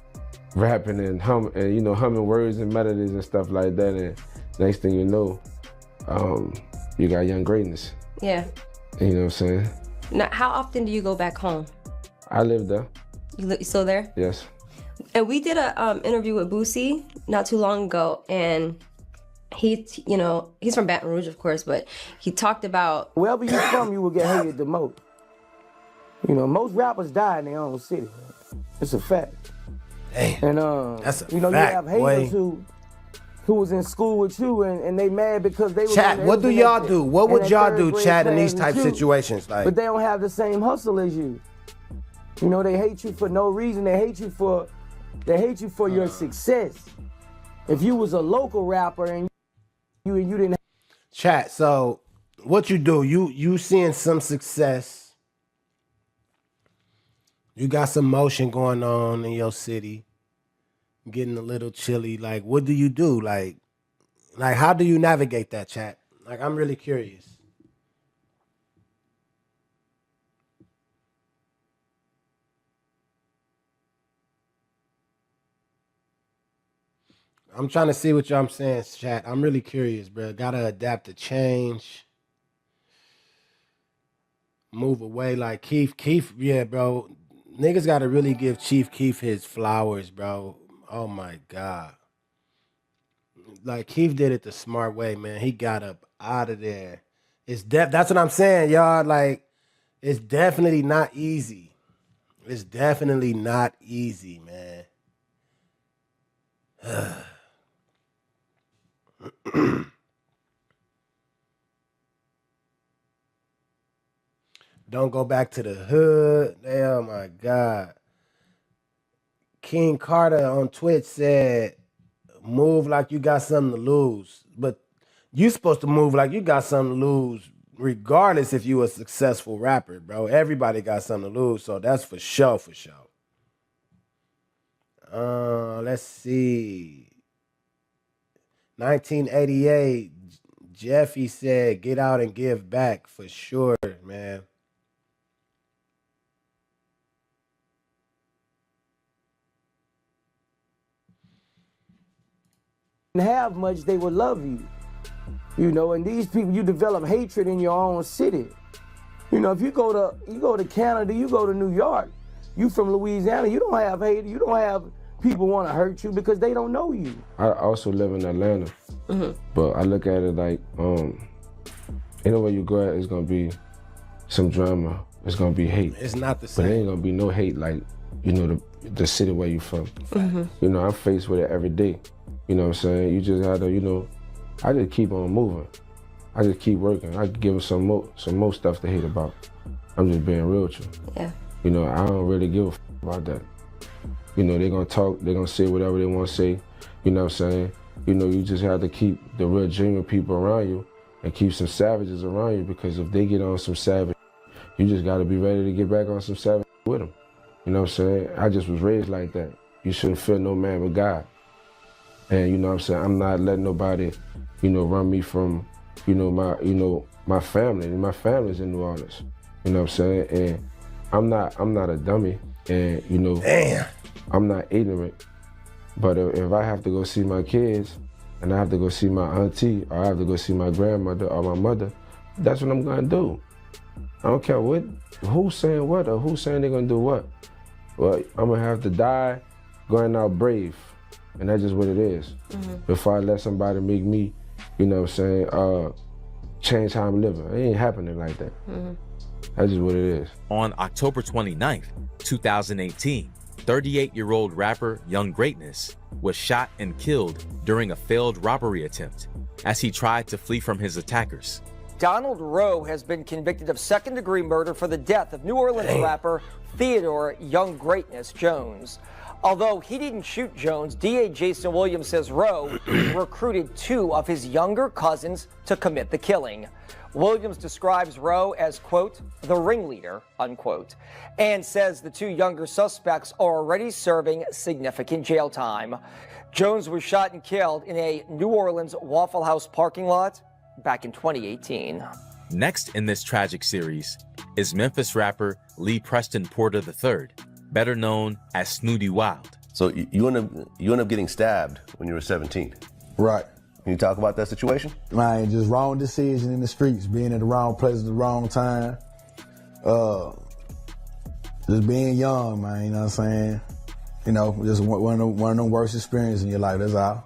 rapping and humming words and melodies and stuff like that, and next thing you know, you got Young Greatness. Yeah. You know what I'm saying? Now, how often do you go back home? I live there. You still there? Yes. And we did a interview with Boosie not too long ago, and he's from Baton Rouge, of course, but he talked about wherever you're from, you will get hated the most. You know, most rappers die in their own city. It's a fact. Damn. And that's a you fact, have haters boy. who was in school with you and they mad because they was Chat, what do y'all do? What would y'all do, chat, in these type you, situations? Like, but they don't have the same hustle as you. You know, they hate you for no reason. They hate you for your success. If you was a local rapper and you didn't. Chat. So, what you do? You seeing some success? You got some motion going on in your city. Getting a little chilly. Like, what do you do? Like how do you navigate that, chat? Like, I'm really curious. I'm trying to see what y'all saying, chat. I'm really curious, bro. Gotta adapt to change. Move away like Keith, yeah, bro. Niggas gotta really give Chief Keef his flowers, bro. Oh my God. Like, Keith did it the smart way, man. He got up out of there. That's what I'm saying, y'all. Like, it's definitely not easy. It's definitely not easy, man. Don't go back to the hood. Oh my God. King Carter on Twitch said, move like you got something to lose. But you supposed to move like you got something to lose regardless if you a successful rapper, bro. Everybody got something to lose, so that's for sure, for sure. Let's see. 1988, Jeffy said, get out and give back for sure, man. Have much, they will love you. You know, and these people, you develop hatred in your own city. You know, if you go to Canada, you go to New York, you from Louisiana, you don't have hate, you don't have people want to hurt you because they don't know you. I also live in Atlanta, but I look at it like, anywhere you go at, it's gonna be some drama. It's gonna be hate. It's not the same. But it ain't gonna be no hate like, you know, the city where you from. You know, I'm faced with it every day. You know what I'm saying? You just have to, you know, I just keep on moving. I just keep working. I give them some more stuff to hate about. I'm just being real with you. Yeah. You know, I don't really give a about that. You know, they're gonna talk, they're gonna say whatever they wanna say. You know what I'm saying? You know, you just have to keep the real genuine people around you and keep some savages around you, because if they get on some savage, you just gotta be ready to get back on some savage with them. You know what I'm saying? I just was raised like that. You shouldn't fear no man but God. And you know what I'm saying? I'm not letting nobody, you know, run me from, my family. My family's in New Orleans. You know what I'm saying? And I'm not a dummy, and you know, damn, I'm not ignorant. But if I have to go see my kids, and I have to go see my auntie, or I have to go see my grandmother or my mother, that's what I'm gonna do. I don't care who's saying what or who's saying they're gonna do what. Well, I'm gonna have to die going out brave, and that's just what it is. Before I let somebody make me, you know what I'm saying, change how I'm living. It ain't happening like that. That's just what it is. On October 29th, 2018, 38-year-old rapper Young Greatness was shot and killed during a failed robbery attempt as he tried to flee from his attackers. Donald Rowe has been convicted of second-degree murder for the death of New Orleans rapper Theodore Young Greatness Jones. Although he didn't shoot Jones, DA Jason Williams says Rowe recruited 2 of his younger cousins to commit the killing. Williams describes Rowe as, quote, the ringleader, unquote, and says the 2 younger suspects are already serving significant jail time. Jones was shot and killed in a New Orleans Waffle House parking lot back in 2018. Next in this tragic series is Memphis rapper Lee Preston Porter III, better known as Snootie Wild. So you end up getting stabbed when you were 17. Right. Can you talk about that situation? Man, just wrong decision in the streets, being at the wrong place at the wrong time. Just being young, man, you know what I'm saying? You know, just one of the worst experiences in your life, that's all.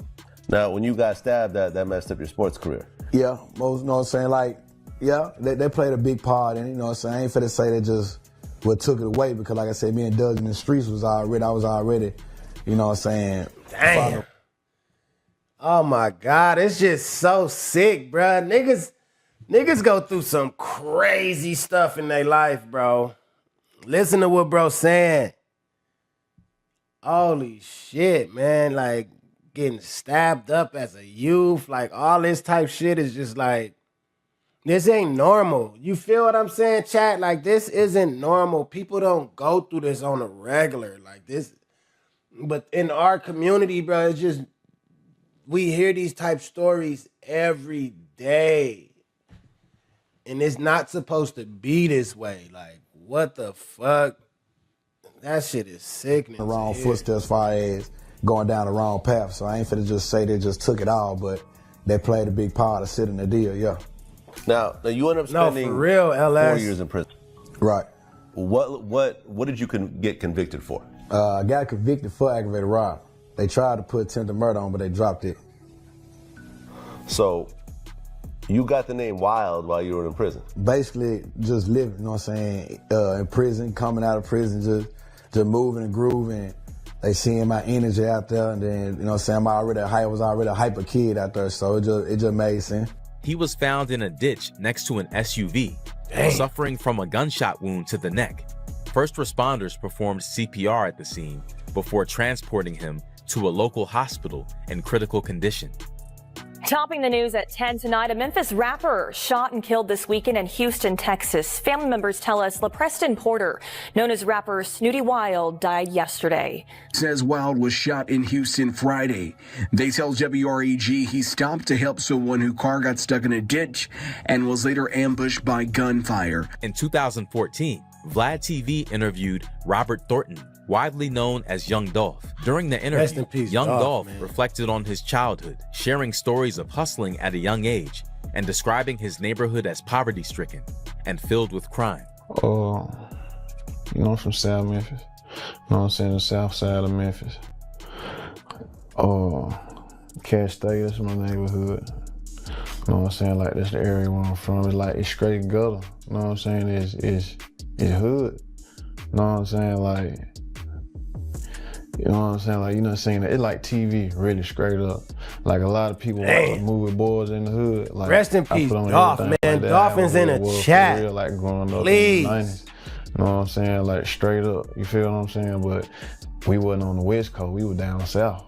Now, when you got stabbed, that messed up your sports career. Yeah, most, you know what I'm saying? Like, yeah, they played a big part in it, you know what I'm saying? I ain't finna say they just took it away because, like I said, me and Doug in the streets I was already, you know what I'm saying? Damn. Oh my God, it's just so sick, bro. Niggas go through some crazy stuff in their life, bro. Listen to what bro's saying. Holy shit, man. Like, getting stabbed up as a youth, like, all this type shit is just like, this ain't normal. You feel what I'm saying, chat? Like, this isn't normal. People don't go through this on a regular, like this. But in our community, bro, it's just, we hear these type stories every day. And it's not supposed to be this way. Like, what the fuck? That shit is sickening. The wrong footsteps as far as going down the wrong path. So I ain't finna just say they just took it all, but they played a big part of sitting the deal, yeah. Now you end up spending for real, 4 years in prison. Right. What did you get convicted for? I got convicted for aggravated robbery. They tried to put attempted murder on, but they dropped it. So you got the name Wild while you were in prison? Basically, just living, you know what I'm saying, in prison, coming out of prison, just moving and grooving. They seeing my energy out there, and then, you know what I'm saying, I was already a hyper kid out there, so it just made sense. He was found in a ditch next to an SUV, suffering from a gunshot wound to the neck. First responders performed CPR at the scene before transporting him to a local hospital in critical condition. Topping the news at 10 tonight, a Memphis rapper shot and killed this weekend in Houston, Texas. Family members tell us LaPreston Porter, known as rapper Snootie Wild, died yesterday. Says Wild was shot in Houston Friday. They tell WREG he stopped to help someone whose car got stuck in a ditch and was later ambushed by gunfire. In 2014, Vlad TV interviewed Robert Thornton, widely known as Young Dolph. During the interview, Young Dolph reflected on his childhood, sharing stories of hustling at a young age and describing his neighborhood as poverty-stricken and filled with crime. You know, I'm from South Memphis. You know what I'm saying? The south side of Memphis. Cash State, that's my neighborhood. You know what I'm saying? Like, that's the area where I'm from. It's straight gutter. You know what I'm saying? It's hood. You know what I'm saying? Like, you know what I'm saying? Like, you know what I'm saying? It's like TV, really straight up. Like, a lot of people watch movie boys in the hood. Like, rest in peace, Dolph, man. Like Dolphins in a chat. Real, like, growing up Please. in the 90s. You know what I'm saying? Like, straight up. You feel what I'm saying? But we wasn't on the West Coast. We were down south.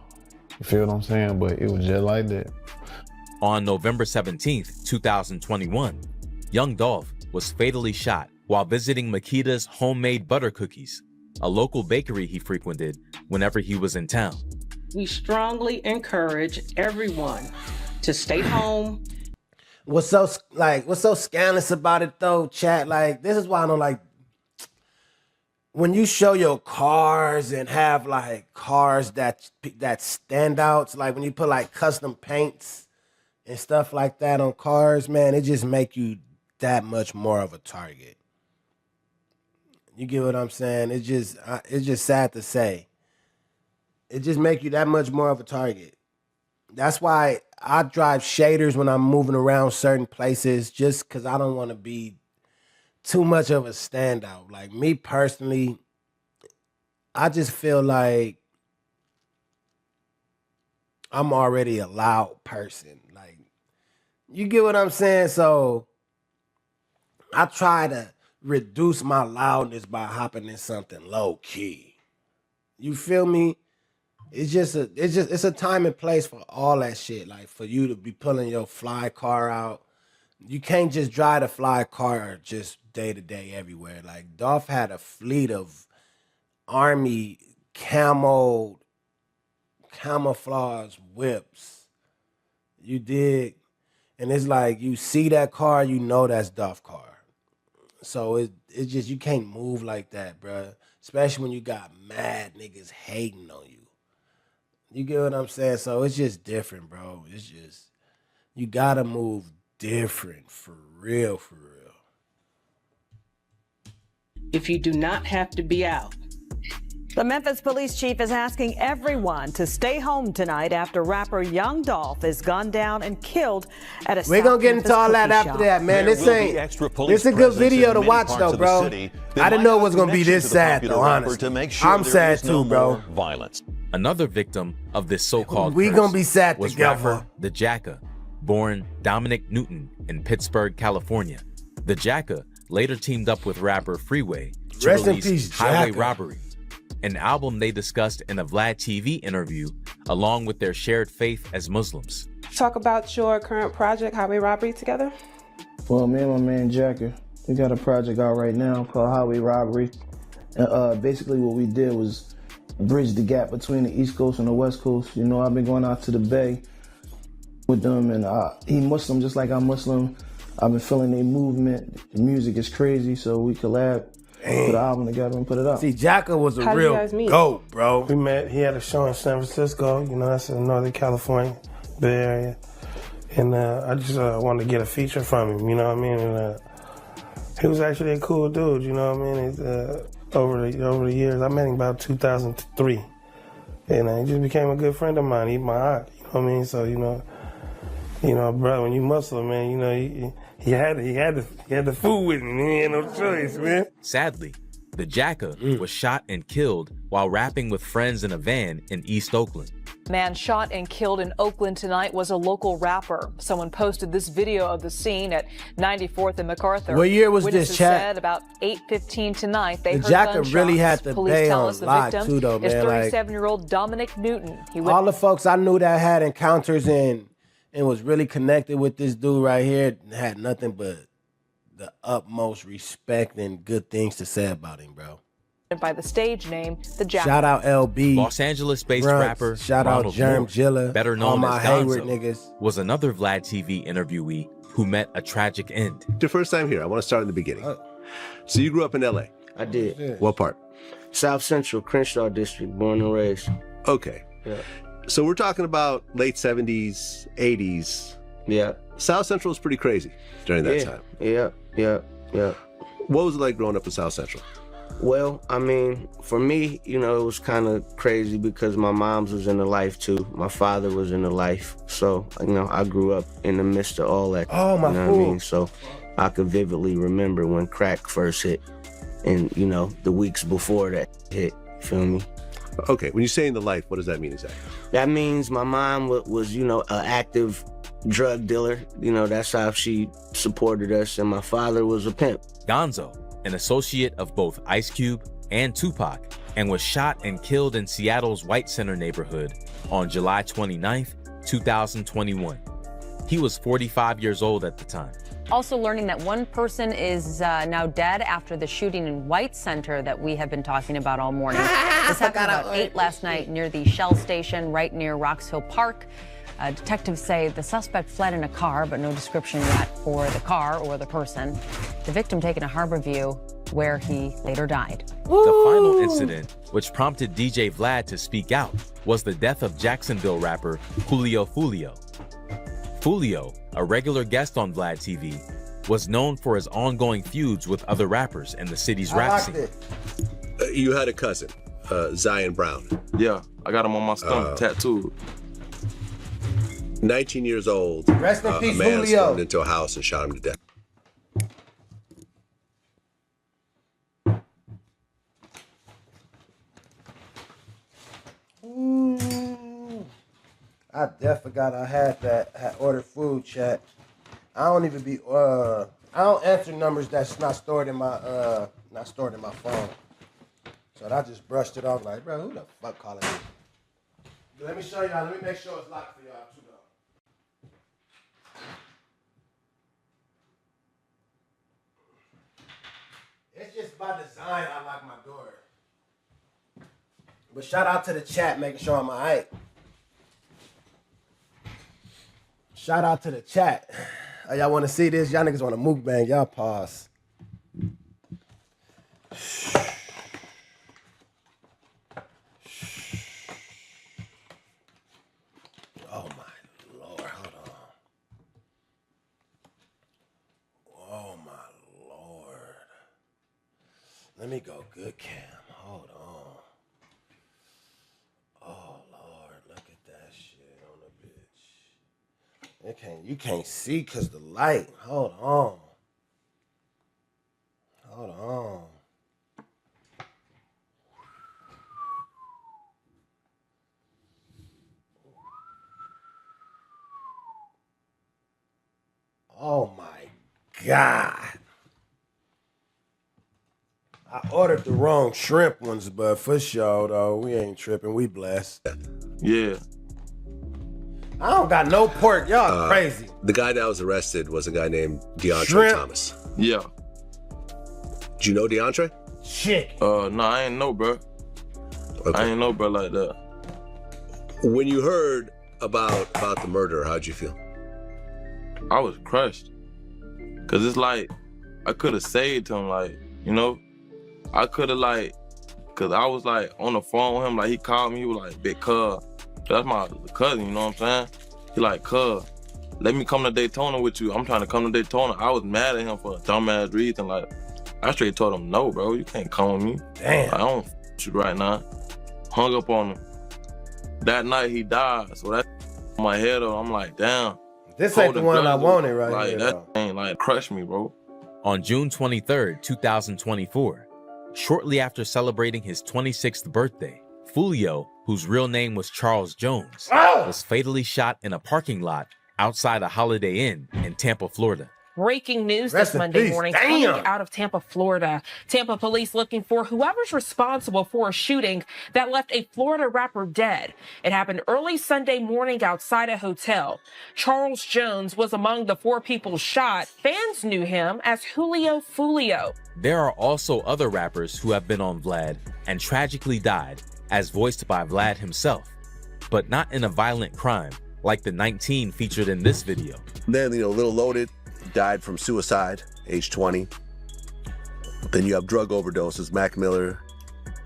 You feel what I'm saying? But it was just like that. On November 17th, 2021, Young Dolph was fatally shot while visiting Makita's Homemade Butter Cookies, a local bakery he frequented whenever he was in town. We strongly encourage everyone to stay home. What's so scandalous about it though, chat? Like, this is why I don't like, when you show your cars and have like cars that stand out, like when you put like custom paints and stuff like that on cars, man, it just make you that much more of a target. You get what I'm saying? It's just sad to say. It just make you that much more of a target. That's why I drive shaders when I'm moving around certain places, just because I don't want to be too much of a standout. Like me personally, I just feel like I'm already a loud person. Like, you get what I'm saying? So I try to reduce my loudness by hopping in something low key. You feel me? It's a time and place for all that shit. Like for you to be pulling your fly car out. You can't just drive the fly car just day to day everywhere. Like Dolph had a fleet of army camouflage whips. You dig? And it's like you see that car, you know that's Dolph car. So it's just, you can't move like that, bruh. Especially when you got mad niggas hating on you. You get what I'm saying? So it's just different, bro. It's just, you gotta move different, for real, for real. If you do not have to be out. The Memphis police chief is asking everyone to stay home tonight after rapper Young Dolph is gunned down and killed at a We're gonna get into all that after that, man. This a good video to watch though, bro. I didn't know it was gonna be this sad though, honestly. I'm sad too, bro. Violence. Another victim of this so-called we gonna be sad was together. Rapper the Jacka, born Dominic Newton in Pittsburgh, California. The Jacka later teamed up with rapper Freeway to Rest in release peace, Highway Jacka. Robbery, an album they discussed in a Vlad TV interview, along with their shared faith as Muslims. Talk about your current project, Highway Robbery, together. Well, me and my man Jacka, we got a project out right now called Highway Robbery. Basically what we did was bridge the gap between the East Coast and the West Coast. You know, I've been going out to the Bay with them, and he Muslim just like I'm Muslim. I've been feeling their movement. The music is crazy, so we collab, put an album together and put it out. See, Jacka was a How did real you guys meet? GOAT, bro. We met, he had a show in San Francisco, you know, that's in Northern California, Bay Area. And I just wanted to get a feature from him, you know what I mean? And he was actually a cool dude, you know what I mean? Over the years, I met him about 2003. And he just became a good friend of mine. He my aunt, you know what I mean? So, you know, bro, when you Muslim, man, you know, he had the food with him. He had no choice, man. Sadly, the Jacka was shot and killed while rapping with friends in a van in East Oakland. Man shot and killed in Oakland tonight was a local rapper. Someone posted this video of the scene at 94th and MacArthur. What year was Witnesses this, chat? said about 8:15 tonight they The heard Jacka gunshots. really had to Police bay tell on us the live, victim too, though, is man, like- 37-year-old Dominic Newton. He All the folks I knew that had encounters and was really connected with this dude right here had nothing but the utmost respect and good things to say about him, bro. by the stage name the Jacka. Shout out LB. Los Angeles-based Brunch. rapper Shout out Ronald Germ Moore, Jilla. better All known my as Hayward Gonzo, niggas. was another Vlad TV interviewee who met a tragic end. Your first time here, I want to start in the beginning. So you grew up in LA? I did. What part? South Central, Crenshaw District, born and raised. Okay. Yeah. So we're talking about late 70s, 80s. Yeah. South Central was pretty crazy during that time. Yeah. What was it like growing up in South Central? Well, I mean, for me, you know, it was kind of crazy because my mom's was in the life too. My father was in the life. So, you know, I grew up in the midst of all that. Oh, my You know fool. what I mean? So I could vividly remember when crack first hit and, you know, the weeks before that hit. You feel me? Okay, when you say in the life, what does that mean exactly? That means my mom was, you know, an active drug dealer. You know, that's how she supported us. And my father was a pimp. Gonzo, an associate of both Ice Cube and Tupac, and was shot and killed in Seattle's White Center neighborhood on July 29th, 2021. He was 45 years old at the time. Also learning that one person is now dead after the shooting in White Center that we have been talking about all morning. This happened about 8 last night near the Shell station right near Rocks Hill Park. Detectives say the suspect fled in a car, but no description yet for the car or the person. The victim taken to Harbor View where he later died. The final incident, which prompted DJ Vlad to speak out, was the death of Jacksonville rapper Julio Fulio. Fulio, a regular guest on Vlad TV, was known for his ongoing feuds with other rappers in the city's rap scene. You had a cousin, Zion Brown. Yeah, I got him on my stomach, tattooed. 19 years old. Rest in peace, a man Julio. stormed into a house and shot him to death. I definitely forgot I had that. I had ordered food, chat. I don't even be I don't answer numbers that's not stored in my phone. So I just brushed it off like, bro, who the fuck calling me? Let me show y'all. Let me make sure it's locked for y'all too though. It's just by design I lock my door. But shout out to the chat making sure I'm alright. Shout out to the chat. Oh, y'all want to see this? Y'all niggas want to mukbang. Y'all pause. Oh my Lord, hold on. Oh my Lord. Let me go good cam. Hold on. Oh Lord, look at that shit on the bitch. You can't see cause the light. Hold on. Hold on. Oh my God. I ordered the wrong shrimp ones, but for sure though, we ain't tripping. We blessed. Yeah. I don't got no pork. Y'all crazy. The guy that was arrested was a guy named DeAndre Shrimp. Thomas. Yeah. Do you know DeAndre? Shit. No, I ain't know, bro. Okay. I ain't know, bro, like that. When you heard about the murder, how'd you feel? I was crushed. Cause it's like, I could have saved him, like, you know? I could have like, cause I was like on the phone with him, like he called me, he was like, big cuz. That's my cousin, you know what I'm saying? He like, cuz, let me come to Daytona with you. I'm trying to come to Daytona. I was mad at him for a dumbass reason. Like, I straight told him, no, bro, you can't come with me. Damn. I don't f you right now. Hung up on him. That night he died, so that on my head up, I'm like, damn. This ain't the one I wanted right like, here, that though. ain't like crushed me, bro. On June 23rd, 2024, shortly after celebrating his 26th birthday, Fulio, whose real name was Charles Jones, was fatally shot in a parking lot outside a Holiday Inn in Tampa, Florida. Breaking news Rest this in Monday peace. morning Damn. coming out of Tampa, Florida. Tampa police looking for whoever's responsible for a shooting that left a Florida rapper dead. It happened early Sunday morning outside a hotel. Charles Jones was among the 4 people shot. Fans knew him as Julio Fulio. There are also other rappers who have been on Vlad and tragically died, as voiced by Vlad himself, but not in a violent crime like the 19 featured in this video. Then, Lil Loaded died from suicide, age 20. Then you have drug overdoses, Mac Miller,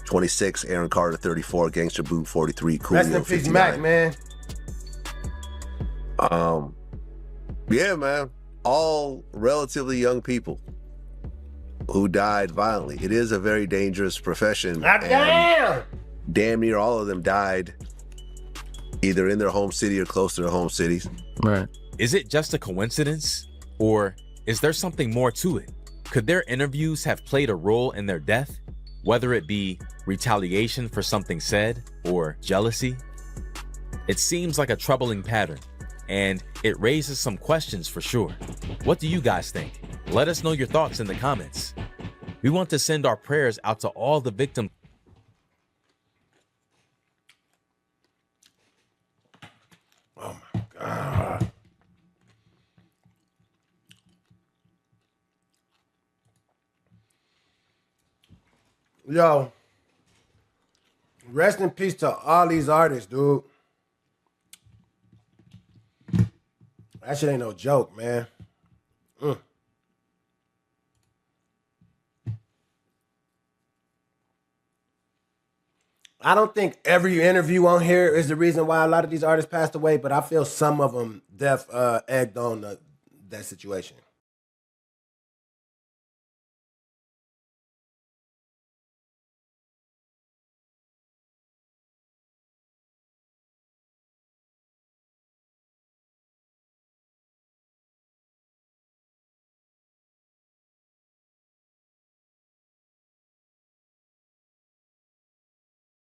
26, Aaron Carter, 34, Gangsta Boo, 43, Coolio, Rest in peace, 59. Mac, man. Yeah, man. All relatively young people who died violently. It is a very dangerous profession. Damn! Damn near all of them died either in their home city or close to their home cities. Right. Is it just a coincidence? Or is there something more to it? Could their interviews have played a role in their death? Whether it be retaliation for something said or jealousy? It seems like a troubling pattern, and it raises some questions for sure. What do you guys think? Let us know your thoughts in the comments. We want to send our prayers out to all the victims. Oh my God. Yo, rest in peace to all these artists, dude. That shit ain't no joke, man. I don't think every interview on here is the reason why a lot of these artists passed away, but I feel some of them egged on that situation.